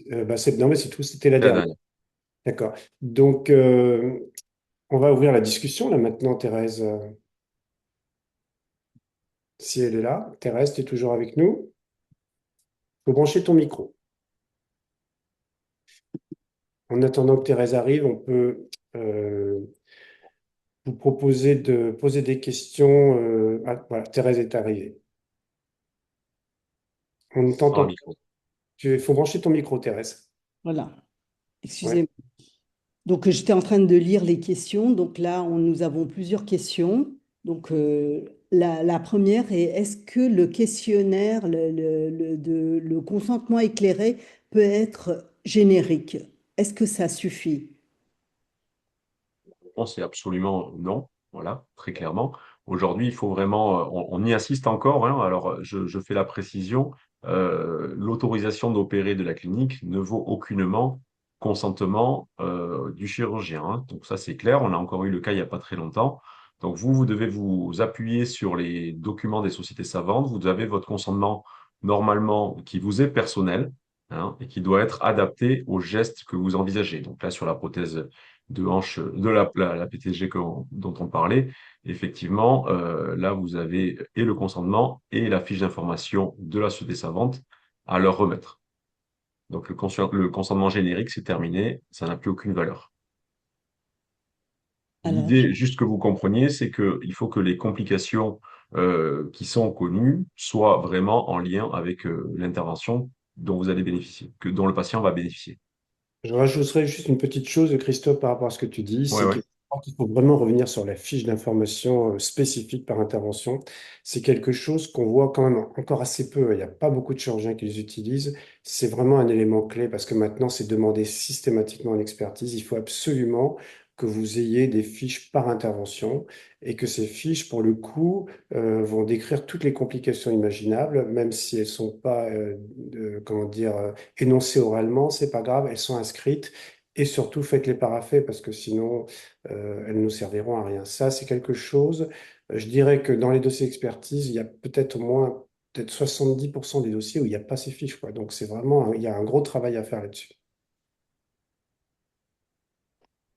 questions. Non, mais c'est tout. C'était la La dernière. dernière. D'accord. Donc, on va ouvrir la discussion là maintenant, Thérèse, si elle est là. Thérèse, tu es toujours avec nous? Il faut brancher ton micro. En attendant que Thérèse arrive, on peut vous proposer de poser des questions. Ah, voilà, Thérèse est arrivée. On ne Sans le t'entend. micro. Il faut brancher ton micro, Thérèse. Voilà, Ouais. excusez-moi. Donc, j'étais en train de lire les questions. Donc là, nous avons plusieurs questions. Donc, la première est, est-ce que le questionnaire, le consentement éclairé peut être générique? Est-ce que ça suffit? réponse est absolument non. Voilà, très clairement. Aujourd'hui, il faut vraiment, on y insiste encore, hein. Alors, je fais la précision, l'autorisation d'opérer de la clinique ne vaut aucunement consentement du chirurgien, hein. Donc ça, c'est clair. On a encore eu le cas il n'y a pas très longtemps. Donc vous devez vous appuyer sur les documents des sociétés savantes. Vous avez votre consentement normalement qui vous est personnel, hein, et qui doit être adapté au geste que vous envisagez. Donc là, sur la prothèse de hanche de la PTG dont on parlait, effectivement, là, vous avez et le consentement et la fiche d'information de la société savante à leur remettre. Donc, le consentement générique, c'est terminé, ça n'a plus aucune valeur. Alors, L'idée, juste que vous compreniez, c'est qu'il faut que les complications qui sont connues soient vraiment en lien avec l'intervention dont vous allez bénéficier, dont le patient va bénéficier. Je rajouterais juste une petite chose, Christophe, par rapport à ce que tu dis, Ouais, c'est ouais. qu'il faut vraiment revenir sur la fiche d'information spécifique par intervention. C'est quelque chose qu'on voit quand même encore assez peu. Il n'y a pas beaucoup de chirurgiens qui les utilisent. C'est vraiment un élément clé parce que maintenant, c'est demandé systématiquement en expertise. Il faut absolument que vous ayez des fiches par intervention et que ces fiches, pour le coup, vont décrire toutes les complications imaginables, même si elles sont pas, comment dire, énoncées oralement, c'est pas grave, elles sont inscrites. Et surtout, faites-les parapher parce que sinon, elles nous serviront à rien. Ça, c'est quelque chose. Je dirais que dans les dossiers d'expertise, il y a peut-être au moins peut-être 70% des dossiers où il n'y a pas ces fiches, quoi. Donc, c'est vraiment, il y a un gros travail à faire là-dessus.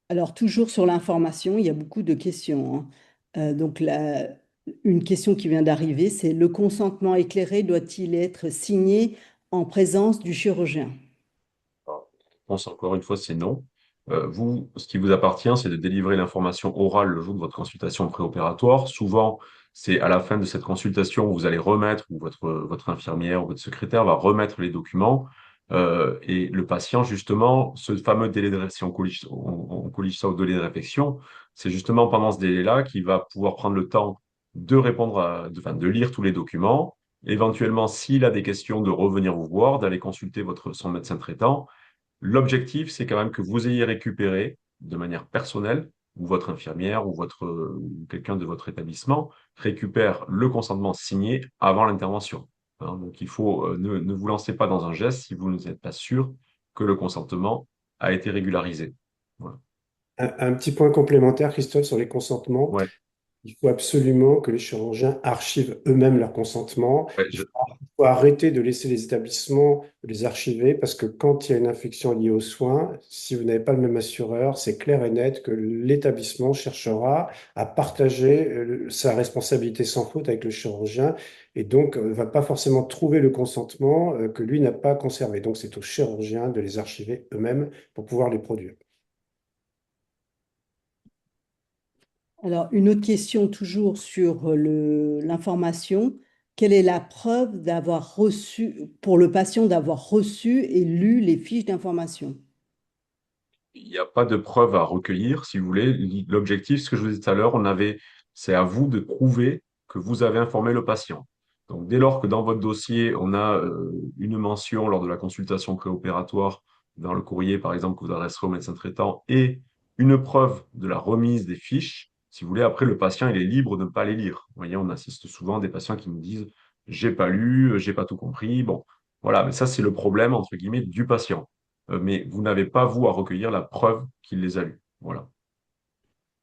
alors, toujours sur l'information, il y a beaucoup de questions, hein. Donc, une question qui vient d'arriver, c'est le consentement éclairé doit-il être signé en présence du chirurgien? Réponse, encore une fois, c'est non. Vous, ce qui vous appartient, c'est de délivrer l'information orale le jour de votre consultation préopératoire. Souvent, c'est à la fin de cette consultation où vous allez remettre, ou votre infirmière ou votre secrétaire va remettre les documents. Et le patient, justement, ce fameux délai de réflexion, on collige ça au délai de réflexion, c'est justement pendant ce délai-là qu'il va pouvoir prendre le temps de répondre enfin, de lire tous les documents, éventuellement, s'il a des questions, de revenir vous voir, d'aller consulter son médecin traitant. L'objectif, c'est quand même que vous ayez récupéré de manière personnelle, ou votre infirmière, ou quelqu'un de votre établissement récupère le consentement signé avant l'intervention. Hein, donc, il faut ne vous lancez pas dans un geste si vous n'êtes pas sûr que le consentement a été régularisé. Voilà. Un petit point complémentaire, Christophe, sur les consentements. Ouais, Il faut absolument que les chirurgiens archivent eux-mêmes leur consentement. ouais, Il faut arrêter de laisser les établissements les archiver parce que quand il y a une infection liée aux soins, si vous n'avez pas le même assureur, c'est clair et net que l'établissement cherchera à partager sa responsabilité sans faute avec le chirurgien et donc ne va pas forcément trouver le consentement que lui n'a pas conservé. Donc c'est aux chirurgiens de les archiver eux-mêmes pour pouvoir les produire. Alors, une autre question toujours sur l'information. Quelle est la preuve d'avoir reçu, pour le patient, d'avoir reçu et lu les fiches d'information? il n'y a pas de preuve à recueillir, si vous voulez. L'objectif, ce que je vous disais tout à l'heure, c'est à vous de prouver que vous avez informé le patient. Donc, dès lors que dans votre dossier, on a une mention lors de la consultation préopératoire, dans le courrier, par exemple, que vous adresserez au médecin traitant, et une preuve de la remise des fiches, si vous voulez, après, le patient, il est libre de ne pas les lire. Vous voyez, on assiste souvent à des patients qui nous disent, j'ai pas lu, j'ai pas tout compris. Bon, voilà, mais ça, c'est le problème, entre guillemets, du patient. Mais vous n'avez pas, vous, à recueillir la preuve qu'il les a lus. Voilà.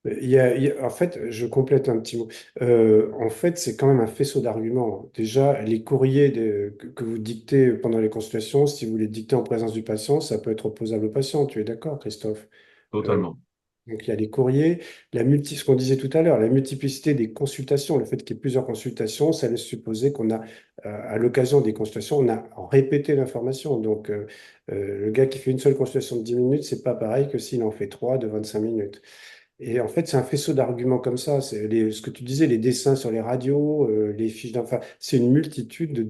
En fait, je complète un petit mot. En fait, c'est quand même un faisceau d'arguments. Déjà, les courriers que vous dictez pendant les consultations, si vous les dictez en présence du patient, ça peut être opposable au patient. Tu es d'accord, Christophe? Euh, Totalement. donc, il y a les courriers, ce qu'on disait tout à l'heure, la multiplicité des consultations, le fait qu'il y ait plusieurs consultations, ça laisse supposer qu'on a, à l'occasion des consultations, on a répété l'information. Donc, le gars qui fait une seule consultation de 10 minutes, c'est pas pareil que s'il en fait trois de 25 minutes. Et en fait, c'est un faisceau d'arguments comme ça. Ce que tu disais, les dessins sur les radios, les fiches d'infos, c'est une multitude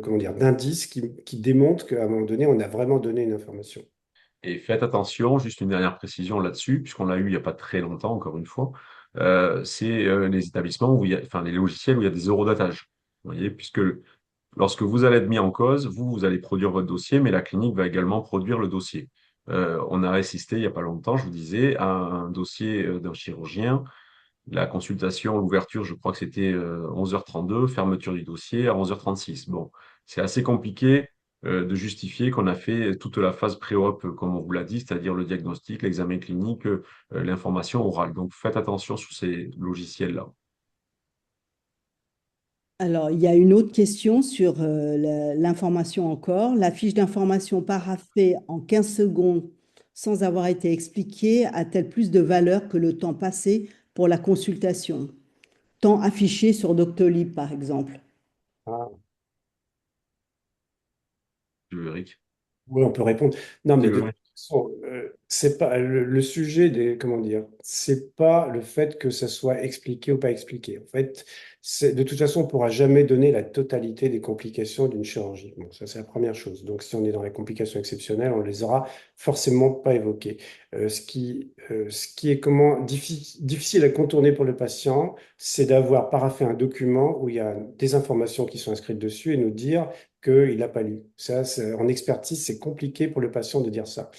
comment dire, d'indices qui démontrent qu'à un moment donné, on a vraiment donné une information. Et faites attention, juste une dernière précision là-dessus, puisqu'on l'a eu il n'y a pas très longtemps, encore une fois, c'est les établissements où enfin les logiciels où il y a des eurodatages. Vous voyez, puisque lorsque vous allez être mis en cause, vous allez produire votre dossier, mais la clinique va également produire le dossier. On a assisté il n'y a pas longtemps, je vous disais, à un dossier d'un chirurgien. La consultation, l'ouverture, je crois que c'était 11h32, fermeture du dossier à 11h36. Bon, c'est assez compliqué de justifier qu'on a fait toute la phase pré-op, comme on vous l'a dit, c'est-à-dire le diagnostic, l'examen clinique, l'information orale. Donc faites attention sur ces logiciels-là. Alors, il y a une autre question sur l'information encore. La fiche d'information paraphée en 15 secondes sans avoir été expliquée a-t-elle plus de valeur que le temps passé pour la consultation? Temps affiché sur Doctolib, par exemple. Ah, Tu veux, Eric? oui, on peut répondre. Non, Tu mais de veux, toute façon, c'est pas le sujet des, comment dire, c'est pas le fait que ça soit expliqué ou pas expliqué. En fait, de toute façon, on pourra jamais donner la totalité des complications d'une chirurgie. Bon, ça, c'est la première chose. Donc, si on est dans les complications exceptionnelles, on les aura forcément pas évoquées. Ce qui est difficile à contourner pour le patient, c'est d'avoir paraphé un document où il y a des informations qui sont inscrites dessus et nous dire qu'il n'a pas lu. Ça, en expertise, c'est compliqué pour le patient de dire ça.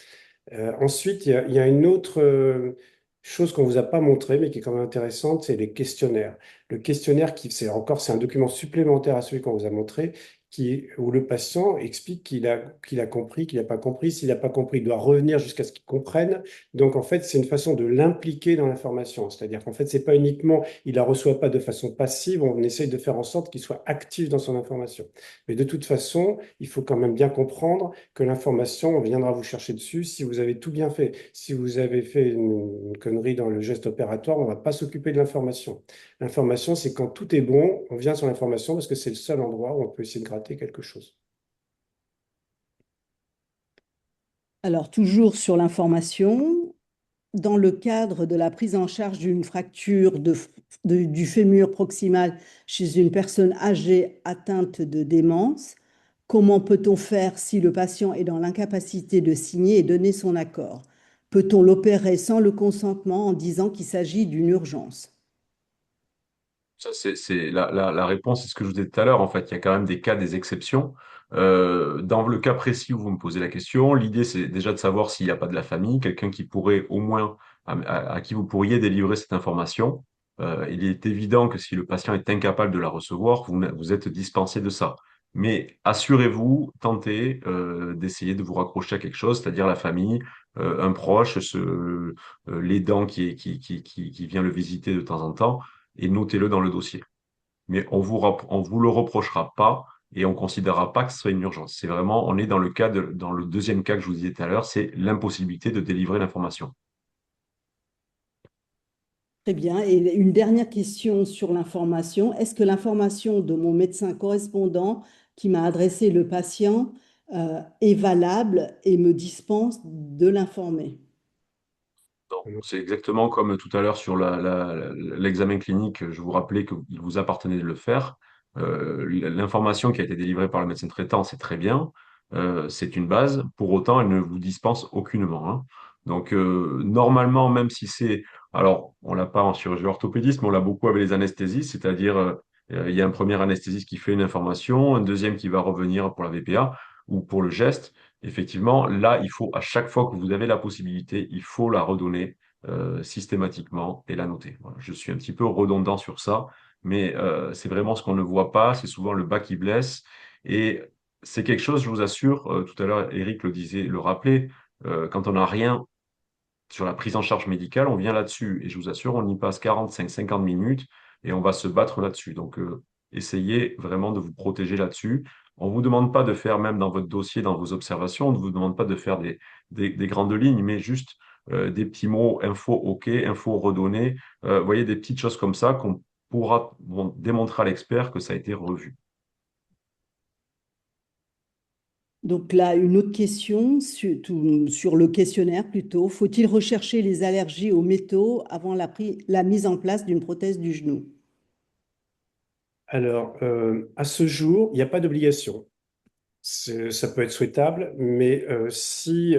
Ensuite, il y a une autre chose qu'on ne vous a pas montré, mais qui est quand même intéressante, c'est les questionnaires. Le questionnaire, c'est un document supplémentaire à celui qu'on vous a montré, où le patient explique qu'il a compris, qu'il n'a pas compris. S'il n'a pas compris, il doit revenir jusqu'à ce qu'il comprenne. Donc, en fait, c'est une façon de l'impliquer dans l'information. C'est-à-dire qu'en fait, c'est pas uniquement, il la reçoit pas de façon passive, on essaye de faire en sorte qu'il soit actif dans son information. Mais de toute façon, il faut quand même bien comprendre que l'information, on viendra vous chercher dessus si vous avez tout bien fait. Si vous avez fait une connerie dans le geste opératoire, on ne va pas s'occuper de l'information. L'information, c'est quand tout est bon, on vient sur l'information parce que c'est le seul endroit où on peut essayer de gratter quelque chose. Alors, toujours sur l'information, dans le cadre de la prise en charge d'une fracture du fémur proximal chez une personne âgée atteinte de démence, comment peut-on faire si le patient est dans l'incapacité de signer et donner son accord? Peut-on l'opérer sans le consentement en disant qu'il s'agit d'une urgence? ça, la réponse, c'est ce que je vous disais tout à l'heure. En fait, il y a quand même des cas, des exceptions. Dans le cas précis où vous me posez la question, l'idée, c'est déjà de savoir s'il n'y a pas de la famille, quelqu'un qui pourrait au moins, à qui vous pourriez délivrer cette information. Il est évident que si le patient est incapable de la recevoir, vous êtes dispensé de ça. Mais assurez-vous, tentez d'essayer de vous raccrocher à quelque chose, c'est-à-dire la famille, un proche, l'aidant qui vient le visiter de temps en temps et notez-le dans le dossier. Mais on vous le reprochera pas et on considérera pas que ce soit une urgence. C'est vraiment, on est dans dans le deuxième cas que je vous disais tout à l'heure, c'est l'impossibilité de délivrer l'information. Très bien. Et une dernière question sur l'information. Est-ce que l'information de mon médecin correspondant qui m'a adressé le patient est valable et me dispense de l'informer? Non, c'est exactement comme tout à l'heure sur l'examen clinique. Je vous rappelais qu'il vous appartenait de le faire. L'information qui a été délivrée par le médecin traitant, c'est très bien. C'est une base. Pour autant, elle ne vous dispense aucunement, hein. Donc, normalement, même si c'est... Alors, on l'a pas en chirurgie orthopédiste, mais on l'a beaucoup avec les anesthésistes, c'est-à-dire, il y a un premier anesthésiste qui fait une information, un deuxième qui va revenir pour la VPA ou pour le geste. Effectivement, là, il faut, à chaque fois que vous avez la possibilité, il faut la redonner systématiquement et la noter. Voilà. Je suis un petit peu redondant sur ça, mais c'est vraiment ce qu'on ne voit pas. C'est souvent le bas qui blesse. Et c'est quelque chose, je vous assure, tout à l'heure, Eric le disait, le rappelait, quand on n'a rien sur la prise en charge médicale, on vient là-dessus. Et je vous assure, on y passe 45-50 minutes et on va se battre là-dessus. Donc, essayez vraiment de vous protéger là-dessus. On ne vous demande pas de faire, même dans votre dossier, dans vos observations, on ne vous demande pas de faire des grandes lignes, mais juste des petits mots, info OK, info redonné. Vous voyez, des petites choses comme ça qu'on pourra démontrer à l'expert que ça a été revu. Donc là, une autre question sur le questionnaire plutôt. Faut-il rechercher les allergies aux métaux avant la mise en place d'une prothèse du genou? Alors, à ce jour, il n'y a pas d'obligation. Ça peut être souhaitable, mais si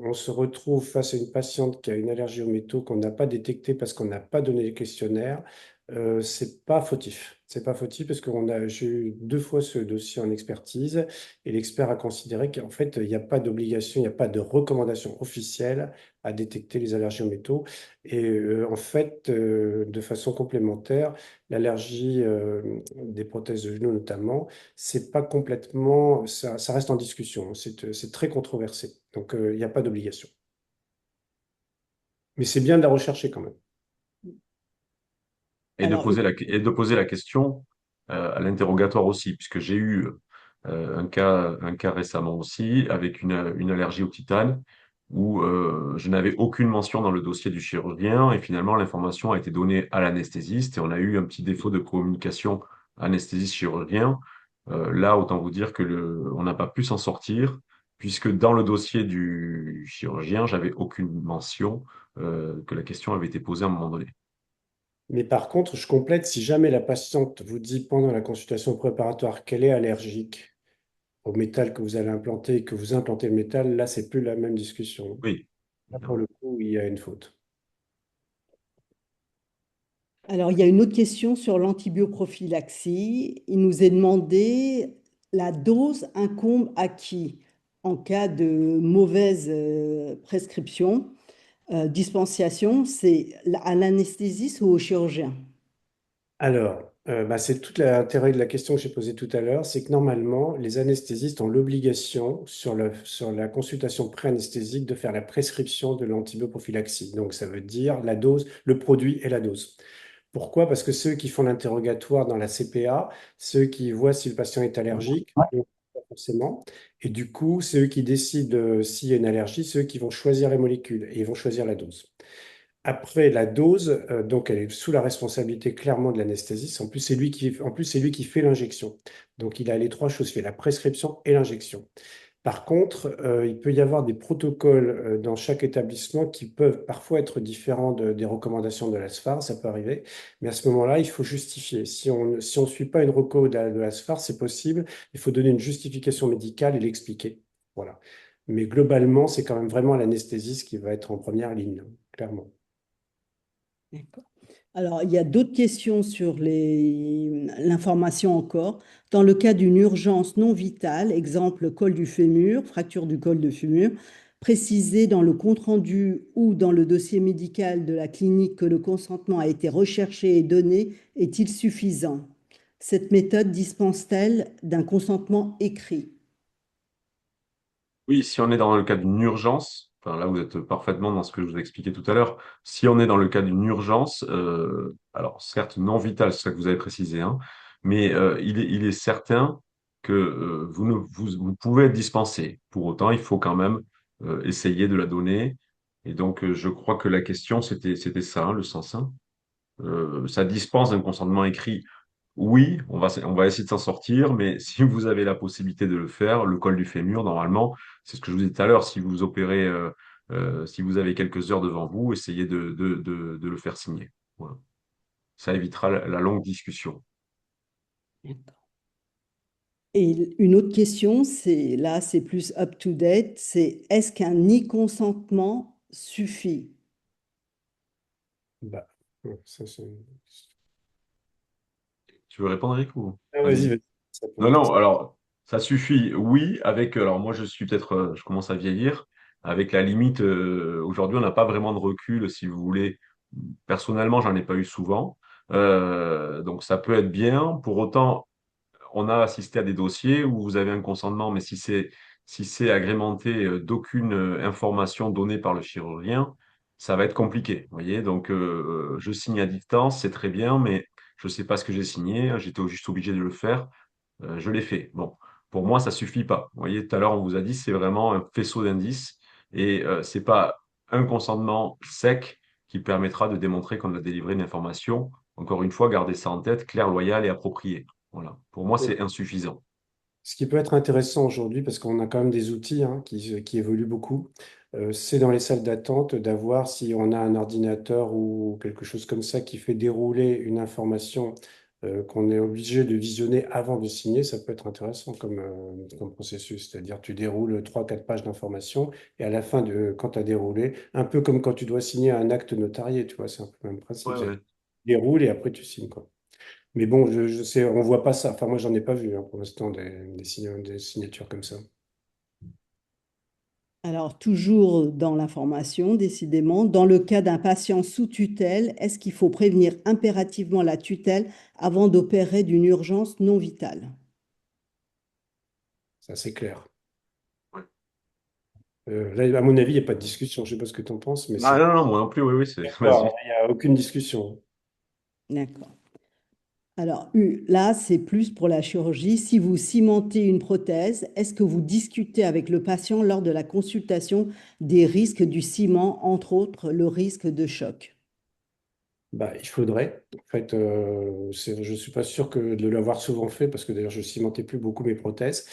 on se retrouve face à une patiente qui a une allergie aux métaux qu'on n'a pas détectée parce qu'on n'a pas donné le questionnaire, c'est pas fautif. C'est pas fautif parce j'ai eu 2 fois ce dossier en expertise et l'expert a considéré qu'en fait, il n'y a pas d'obligation, il n'y a pas de recommandation officielle à détecter les allergies aux métaux. Et en fait, de façon complémentaire, l'allergie des prothèses de genoux notamment, c'est pas complètement, ça reste en discussion, hein. C'est très controversé. Donc, il n'y a pas d'obligation. Mais c'est bien de la rechercher quand même. Alors, Et de poser la question à l'interrogatoire aussi, puisque j'ai eu un cas récemment aussi avec une allergie au titane. où je n'avais aucune mention dans le dossier du chirurgien et finalement l'information a été donnée à l'anesthésiste et on a eu un petit défaut de communication anesthésiste-chirurgien. Là, autant vous dire que on n'a pas pu s'en sortir puisque dans le dossier du chirurgien, j'avais aucune mention que la question avait été posée à un moment donné. Mais par contre, je complète, si jamais la patiente vous dit pendant la consultation préparatoire qu'elle est allergique au métal que vous allez implanter et que vous implantez le métal, là, c'est plus la même discussion. Oui, Là, pour le coup, il y a une faute. Alors, il y a une autre question sur l'antibioprophylaxie. Il nous est demandé la dose incombe à qui en cas de mauvaise prescription, dispensation, c'est à l'anesthésiste ou au chirurgien? Alors, bah, c'est tout l'intérêt de la question que j'ai posée tout à l'heure, c'est que normalement, les anesthésistes ont l'obligation sur la consultation pré-anesthésique de faire la prescription de l'antibioprophylaxie. Donc, ça veut dire la dose, le produit et la dose. Pourquoi? Parce que ceux qui font l'interrogatoire dans la CPA, ceux qui voient si le patient est allergique, non, pas forcément. Et du coup, c'est eux qui décident s'il y a une allergie, c'est eux qui vont choisir les molécules et ils vont choisir la dose. Après, la dose, donc elle est sous la responsabilité clairement de l'anesthésiste. En plus, c'est lui qui fait l'injection. Donc, il a les trois choses, il fait la prescription et l'injection. Par contre, il peut y avoir des protocoles dans chaque établissement qui peuvent parfois être différents des recommandations de l'ASFAR, ça peut arriver, mais à ce moment-là, il faut justifier. Si on ne suit pas une reco de l'ASFAR, c'est possible, il faut donner une justification médicale et l'expliquer. Voilà. Mais globalement, c'est quand même vraiment l'anesthésiste qui va être en première ligne, clairement. D'accord. Alors, il y a d'autres questions sur l'information encore. Dans le cas d'une urgence non vitale, exemple col du fémur, fracture du col de fémur, préciser dans le compte-rendu ou dans le dossier médical de la clinique que le consentement a été recherché et donné est-il suffisant? Cette méthode dispense-t-elle d'un consentement écrit? Oui, si on est dans le cas d'une urgence, enfin là vous êtes parfaitement dans ce que je vous ai expliqué tout à l'heure, si on est dans le cas d'une urgence, alors certes non vitale, c'est ça que vous avez précisé, hein, mais il est certain que vous pouvez être dispensé. Pour autant, il faut quand même essayer de la donner. Et donc, je crois que la question, c'était ça, hein, le sens, hein. Ça dispense d'un consentement écrit. Oui, on va essayer de s'en sortir, mais si vous avez la possibilité de le faire, le col du fémur, normalement, c'est ce que je vous disais tout à l'heure, si vous opérez, si vous avez quelques heures devant vous, essayez de le faire signer. Voilà. Ça évitera la longue discussion. Et une autre question, c'est là, c'est plus up-to-date, c'est est-ce qu'un e-consentement suffit? Bah, ouais, Tu veux répondre, Eric, ou Ah, vas-y, vas-y. vas-y. Ça peut Non, être- non, alors, ça suffit, oui, avec, alors moi, je suis peut-être, je commence à vieillir, avec la limite, aujourd'hui, on n'a pas vraiment de recul, si vous voulez. Personnellement, j'en ai pas eu souvent. Donc, ça peut être bien. Pour autant, on a assisté à des dossiers où vous avez un consentement, mais si c'est agrémenté d'aucune information donnée par le chirurgien, ça va être compliqué. Vous voyez, donc je signe à distance, c'est très bien, mais je ne sais pas ce que j'ai signé, j'étais juste obligé de le faire, je l'ai fait. Bon, pour moi, ça suffit pas. Vous voyez, tout à l'heure, on vous a dit, c'est vraiment un faisceau d'indices et c'est pas un consentement sec qui permettra de démontrer qu'on a délivré une information. Encore une fois, gardez ça en tête, clair, loyal et approprié. Voilà. Pour moi, c'est insuffisant. Ce qui peut être intéressant aujourd'hui, parce qu'on a quand même des outils hein, qui évoluent beaucoup, c'est dans les salles d'attente d'avoir si on a un ordinateur ou quelque chose comme ça qui fait dérouler une information qu'on est obligé de visionner avant de signer, ça peut être intéressant comme processus. C'est-à-dire tu déroules trois quatre pages d'informations et à la fin quand tu as déroulé, un peu comme quand tu dois signer un acte notarié, tu vois, c'est un peu le même principe. Ouais, C'est-à-dire, ouais. tu déroules et après tu signes, quoi. Mais bon, je sais, on voit pas ça. Enfin, moi, j'en ai pas vu hein, pour l'instant des signatures comme ça. Alors, toujours dans l'information, décidément, dans le cas d'un patient sous tutelle, est-ce qu'il faut prévenir impérativement la tutelle avant d'opérer d'une urgence non vitale? Ça, c'est clair. Ouais. Là, à mon avis, il n'y a pas de discussion. Je sais pas ce que tu en penses, mais Ah, c'est non, non, moi non plus, oui, oui, c'est. d'accord. Vas-y. Il n'y a aucune discussion. D'accord. Alors, là, c'est plus pour la chirurgie. Si vous cimentez une prothèse, est-ce que vous discutez avec le patient lors de la consultation des risques du ciment, entre autres le risque de choc? Bah, il faudrait. En fait, je ne suis pas sûr que de l'avoir souvent fait, parce que d'ailleurs, je cimentais plus beaucoup mes prothèses.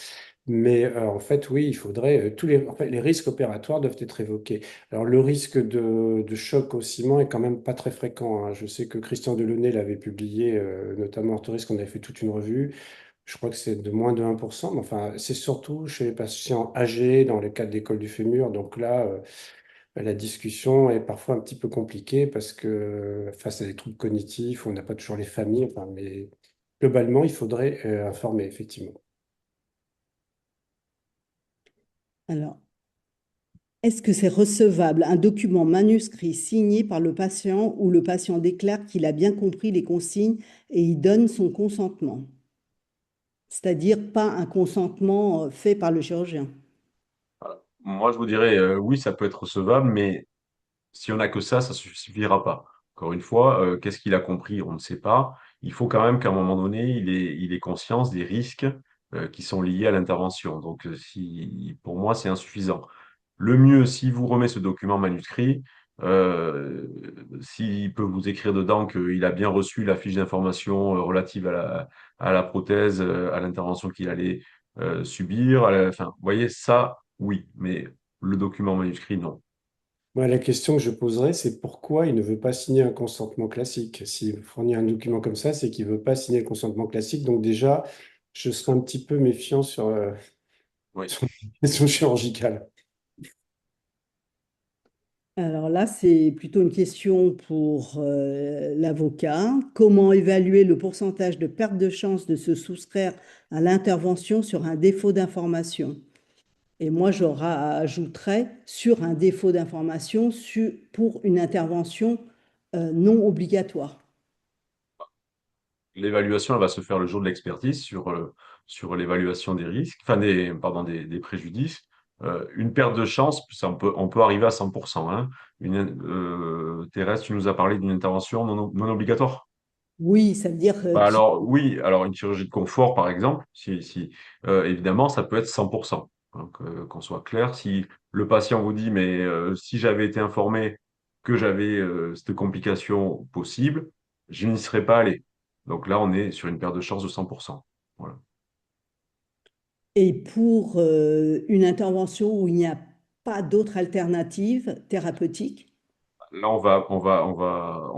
Mais en fait, oui, il faudrait. En fait, les risques opératoires doivent être évoqués. Alors, le risque de choc au ciment est quand même pas très fréquent, hein. Je sais que Christian Delaunay l'avait publié, notamment Orthorisque, on avait fait toute une revue. Je crois que c'est de moins de 1%. Mais enfin, c'est surtout chez les patients âgés, dans le cadre d'école du fémur. Donc là, la discussion est parfois un petit peu compliquée parce que face à des troubles cognitifs, on n'a pas toujours les familles. Enfin, mais globalement, il faudrait informer, effectivement. Alors, est-ce que c'est recevable un document manuscrit signé par le patient où le patient déclare qu'il a bien compris les consignes et il donne son consentement? C'est-à-dire pas un consentement fait par le chirurgien. Moi, je vous dirais, oui, ça peut être recevable, mais si on n'a que ça ne suffira pas. Encore une fois, qu'est-ce qu'il a compris? On ne sait pas. Il faut quand même qu'à un moment donné, il ait conscience des risques qui sont liés à l'intervention. Donc, pour moi, c'est insuffisant. Le mieux, s'il vous remet ce document manuscrit, euh, s'il peut vous écrire dedans qu'il a bien reçu la fiche d'information relative à la prothèse, à l'intervention qu'il allait subir, enfin, vous voyez, ça, oui, mais le document manuscrit, non. Moi, la question que je poserais, c'est pourquoi il ne veut pas signer un consentement classique? S'il fournit un document comme ça, c'est qu'il ne veut pas signer le consentement classique. Donc déjà, je serais un petit peu méfiant sur, Oui. sur la question chirurgicale. Alors là, c'est plutôt une question pour l'avocat. Comment évaluer le pourcentage de perte de chance de se soustraire à l'intervention sur un défaut d'information? Et moi, ajouterais sur un défaut d'information pour une intervention non obligatoire. L'évaluation, elle va se faire le jour de l'expertise sur l'évaluation des risques, enfin pardon, des préjudices. Une perte de chance, on peut arriver à 100%, hein. Thérèse, tu nous as parlé d'une intervention non obligatoire. Oui, ça veut dire Bah alors oui, alors une chirurgie de confort, par exemple, évidemment, ça peut être 100%. Donc, qu'on soit clair, si le patient vous dit, mais si j'avais été informé que j'avais cette complication possible, je n'y serais pas allé. Donc là, on est sur une perte de chance de 100%. Voilà. et pour une intervention où il n'y a pas d'autre alternative thérapeutique. Là, on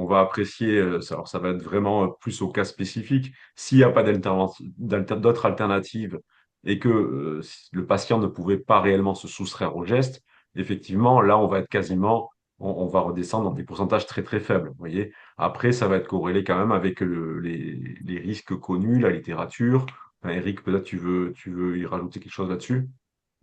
va apprécier, alors ça va être vraiment plus au cas spécifique. S'il n'y a pas d'autres alternatives et que si le patient ne pouvait pas réellement se soustraire au geste, effectivement, là, on va redescendre dans des pourcentages très très faibles. Vous voyez. Après, ça va être corrélé quand même avec les risques connus, la littérature. Enfin, Eric, peut-être tu veux y rajouter quelque chose là-dessus?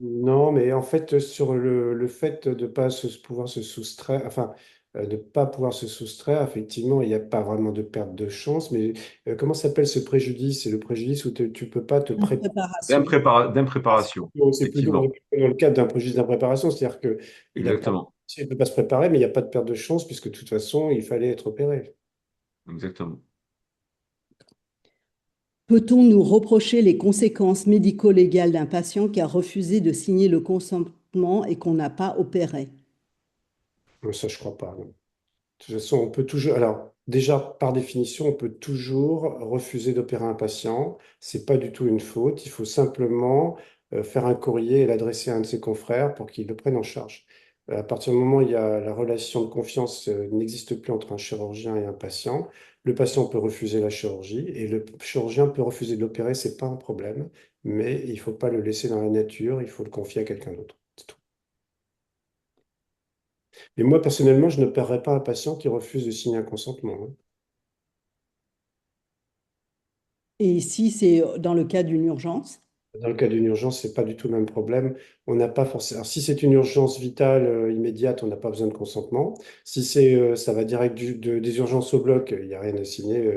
Non, mais en fait, sur le fait de ne pas pouvoir se soustraire, enfin, de pas pouvoir se soustraire, effectivement, il n'y a pas vraiment de perte de chance. Mais comment s'appelle ce préjudice? C'est le préjudice où tu peux pas te préparer. Préparation. D'impréparation, C'est plus effectivement. dans le cadre d'un préjudice d'impréparation, c'est-à-dire que Exactement. il ne peut pas se préparer, mais il n'y a pas de perte de chance, puisque de toute façon, il fallait être opéré. Exactement. Peut-on nous reprocher les conséquences médico-légales d'un patient qui a refusé de signer le consentement et qu'on n'a pas opéré? Ça, je crois pas, non. De toute façon, on peut toujours. Alors, déjà, par définition, on peut toujours refuser d'opérer un patient. C'est pas du tout une faute. Il faut simplement faire un courrier et l'adresser à un de ses confrères pour qu'il le prenne en charge. À partir du moment où il y a la relation de confiance n'existe plus entre un chirurgien et un patient, le patient peut refuser la chirurgie et le chirurgien peut refuser de l'opérer. C'est pas un problème, mais il faut pas le laisser dans la nature. Il faut le confier à quelqu'un d'autre. C'est tout. Et moi, personnellement, je ne paierai pas un patient qui refuse de signer un consentement, hein. Et si c'est dans le cas d'une urgence? Dans le cas d'une urgence, c'est pas du tout le même problème. On n'a pas forcément. Alors, si c'est une urgence vitale immédiate, on n'a pas besoin de consentement. Si ça va direct des urgences au bloc, il n'y a rien à signer,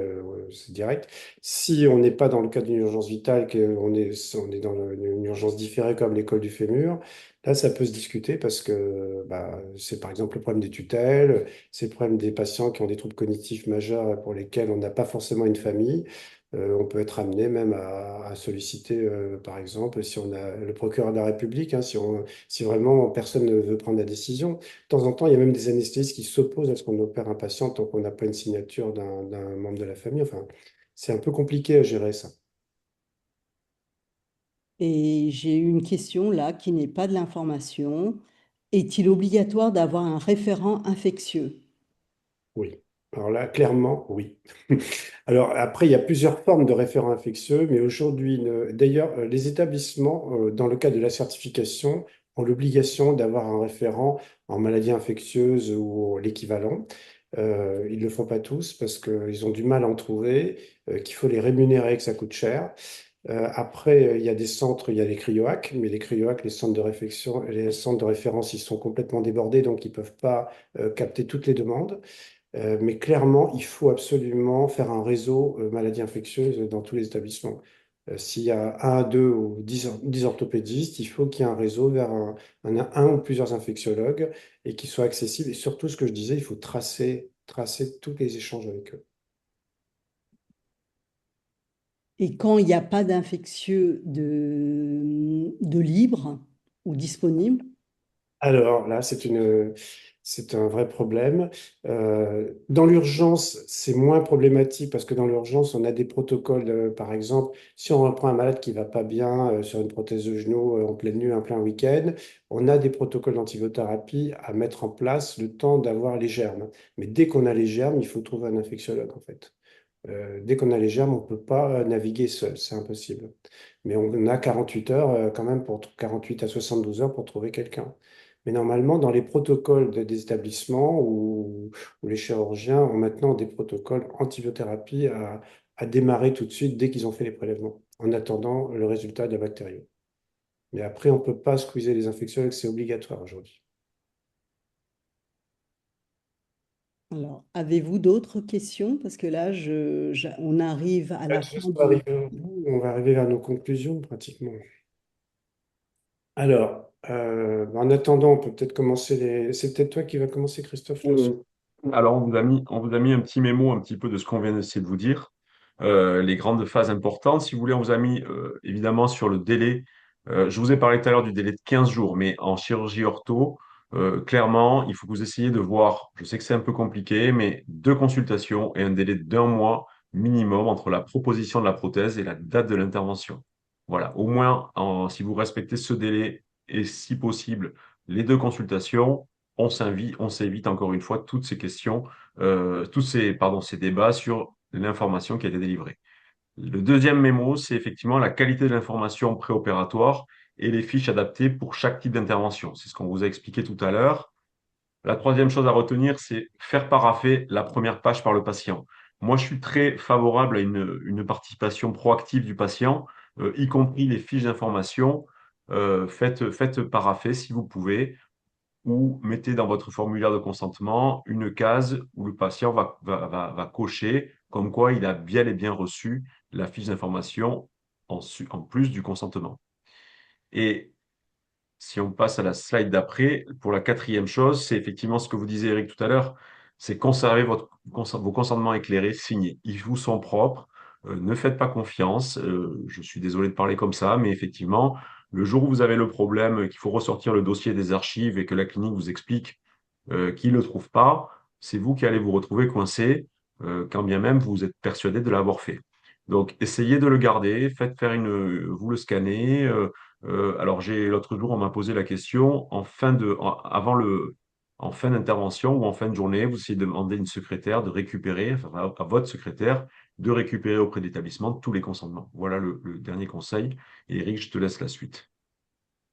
c'est direct. Si on n'est pas dans le cas d'une urgence vitale, on est dans une urgence différée comme l'école du fémur, là, ça peut se discuter parce que bah, c'est par exemple le problème des tutelles, c'est le problème des patients qui ont des troubles cognitifs majeurs pour lesquels on n'a pas forcément une famille. On peut être amené même à solliciter, par exemple, si on a le procureur de la République, hein, si vraiment personne ne veut prendre la décision. De temps en temps, il y a même des anesthésistes qui s'opposent à ce qu'on opère un patient tant qu'on n'a pas une signature d'un membre de la famille. Enfin, c'est un peu compliqué à gérer ça. Et j'ai une question là qui n'est pas de l'information. Est-il obligatoire d'avoir un référent infectieux? Oui. Alors là, clairement, oui. Alors après, il y a plusieurs formes de référents infectieux, mais aujourd'hui, d'ailleurs, les établissements, dans le cadre de la certification, ont l'obligation d'avoir un référent en maladie infectieuse ou l'équivalent. Ils ne le font pas tous parce qu'ils ont du mal à en trouver, qu'il faut les rémunérer, que ça coûte cher. Après, il y a des centres, il y a les cryoacs, mais les cryoacs, les centres de réflexion, les centres de référence, ils sont complètement débordés, donc ils ne peuvent pas capter toutes les demandes. Mais clairement, il faut absolument faire un réseau maladies infectieuses dans tous les établissements. S'il y a un, deux ou 10 orthopédistes, il faut qu'il y ait un réseau vers un ou plusieurs infectiologues et qui soit accessible. Et surtout, ce que je disais, il faut tracer tous les échanges avec eux. Et quand il n'y a pas d'infectieux de libre ou disponible? Alors là, c'est un vrai problème. Dans l'urgence, c'est moins problématique parce que dans l'urgence, on a des protocoles. Par exemple, si on reprend un malade qui va pas bien sur une prothèse de genou en pleine nuit, en plein week-end, on a des protocoles d'antibiothérapie à mettre en place le temps d'avoir les germes. Mais dès qu'on a les germes, il faut trouver un infectiologue en fait. Dès qu'on a les germes, on ne peut pas naviguer seul, c'est impossible. Mais on a 48 heures quand même, 48 à 72 heures pour trouver quelqu'un. Mais normalement, dans les protocoles des établissements où les chirurgiens ont maintenant des protocoles antibiothérapie à démarrer tout de suite dès qu'ils ont fait les prélèvements, en attendant le résultat de la bactérie. Mais après, on ne peut pas squeezer les infectiologues, c'est obligatoire aujourd'hui. Alors, avez-vous d'autres questions? Parce que là, on arrive à la Je fin suis du... arrivé au bout, on va arriver vers nos conclusions pratiquement. Alors, en attendant, on peut peut-être commencer les. C'est peut-être toi qui vas commencer, Christophe, là. Alors, on vous a mis un petit mémo un petit peu de ce qu'on vient d'essayer de vous dire, les grandes phases importantes. Si vous voulez, on vous a mis évidemment sur le délai. Je vous ai parlé tout à l'heure du délai de 15 jours, mais en chirurgie ortho, clairement, il faut que vous essayiez de voir, je sais que c'est un peu compliqué, mais deux consultations et un délai d'un mois minimum entre la proposition de la prothèse et la date de l'intervention. Voilà, au moins, si vous respectez ce délai et si possible, les deux consultations on s'évite encore une fois toutes ces questions, ces débats sur l'information qui a été délivrée. Le deuxième mémo, c'est effectivement la qualité de l'information préopératoire et les fiches adaptées pour chaque type d'intervention. C'est ce qu'on vous a expliqué tout à l'heure. La troisième chose à retenir, c'est faire parapher la première page par le patient. Moi, je suis très favorable à une participation proactive du patient, y compris les fiches d'information. Faites parapher si vous pouvez ou mettez dans votre formulaire de consentement une case où le patient va cocher comme quoi il a bien et bien reçu la fiche d'information en plus du consentement. Et si on passe à la slide d'après, pour la quatrième chose, c'est effectivement ce que vous disiez, Eric, tout à l'heure, c'est conserver vos consentements éclairés, signés. Ils vous sont propres, ne faites pas confiance. Je suis désolé de parler comme ça, mais effectivement, le jour où vous avez le problème, qu'il faut ressortir le dossier des archives et que la clinique vous explique qu'il ne le trouve pas, c'est vous qui allez vous retrouver coincé, quand bien même vous êtes persuadé de l'avoir fait. Donc, essayez de le garder, faites faire vous le scannez. Alors, l'autre jour, on m'a posé la question en fin d'intervention ou en fin de journée, vous essayez de demander à une secrétaire de récupérer, enfin, à votre secrétaire, de récupérer auprès de l'établissement tous les consentements. Voilà le dernier conseil. Et Eric, je te laisse la suite.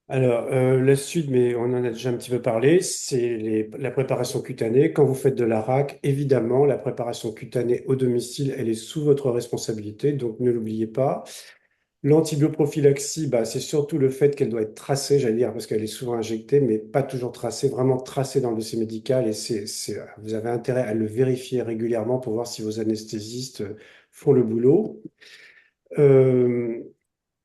Alors, la suite, mais on en a déjà un petit peu parlé, c'est la préparation cutanée. Quand vous faites de la RAC, évidemment, la préparation cutanée au domicile, elle est sous votre responsabilité, donc ne l'oubliez pas. L'antibioprophylaxie, bah, c'est surtout le fait qu'elle doit être tracée, j'allais dire, parce qu'elle est souvent injectée, mais pas toujours tracée, vraiment tracée dans le dossier médical. Et vous avez intérêt à le vérifier régulièrement pour voir si vos anesthésistes font le boulot. Euh,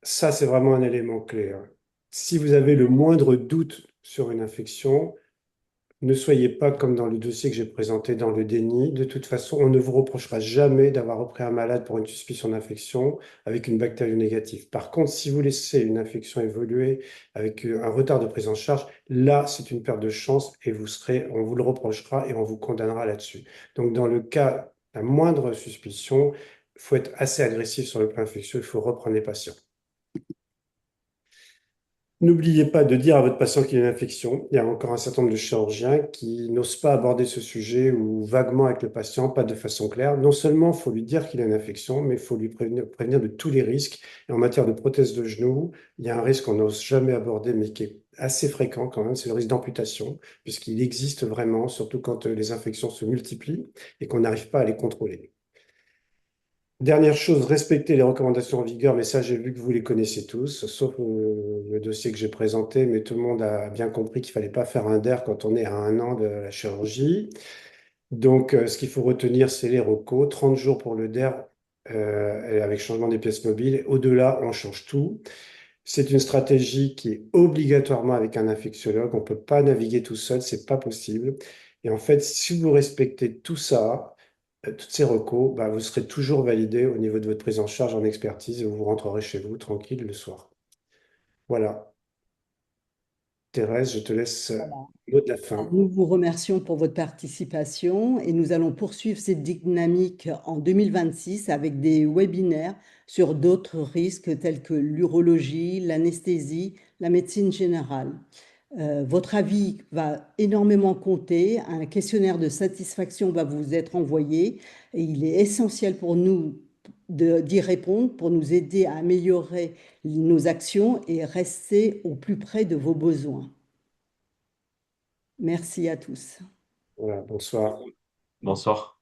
Ça, c'est vraiment un élément clé, hein. Si vous avez le moindre doute sur une infection, ne soyez pas comme dans le dossier que j'ai présenté dans le déni. De toute façon, on ne vous reprochera jamais d'avoir repris un malade pour une suspicion d'infection avec une bactérie négative. Par contre, si vous laissez une infection évoluer avec un retard de prise en charge, là, c'est une perte de chance et on vous le reprochera et on vous condamnera là-dessus. Donc, dans le cas, la moindre suspicion, il faut être assez agressif sur le plan infectieux, il faut reprendre les patients. N'oubliez pas de dire à votre patient qu'il a une infection. Il y a encore un certain nombre de chirurgiens qui n'osent pas aborder ce sujet ou vaguement avec le patient, pas de façon claire. Non seulement il faut lui dire qu'il a une infection, mais il faut lui prévenir de tous les risques. Et en matière de prothèse de genou, il y a un risque qu'on n'ose jamais aborder, mais qui est assez fréquent quand même, c'est le risque d'amputation, puisqu'il existe vraiment, surtout quand les infections se multiplient et qu'on n'arrive pas à les contrôler. Dernière chose, respectez les recommandations en vigueur, mais ça, j'ai vu que vous les connaissez tous, sauf le dossier que j'ai présenté, mais tout le monde a bien compris qu'il fallait pas faire un DER quand on est à 1 an de la chirurgie. Donc, ce qu'il faut retenir, c'est les recos, 30 jours pour le DER et avec changement des pièces mobiles. Au-delà, on change tout. C'est une stratégie qui est obligatoirement avec un infectiologue. On ne peut pas naviguer tout seul, c'est pas possible. Et en fait, si vous respectez tout ça, toutes ces recos, bah, vous serez toujours validé au niveau de votre prise en charge en expertise et vous rentrerez chez vous tranquille le soir. Voilà. Thérèse, je te laisse Voilà. le mot de la fin. Nous vous remercions pour votre participation et nous allons poursuivre cette dynamique en 2026 avec des webinaires sur d'autres risques tels que l'urologie, l'anesthésie, la médecine générale. Votre avis va énormément compter. Un questionnaire de satisfaction va vous être envoyé et il est essentiel pour nous d'y répondre pour nous aider à améliorer nos actions et rester au plus près de vos besoins. Merci à tous. Voilà, bonsoir. Bonsoir.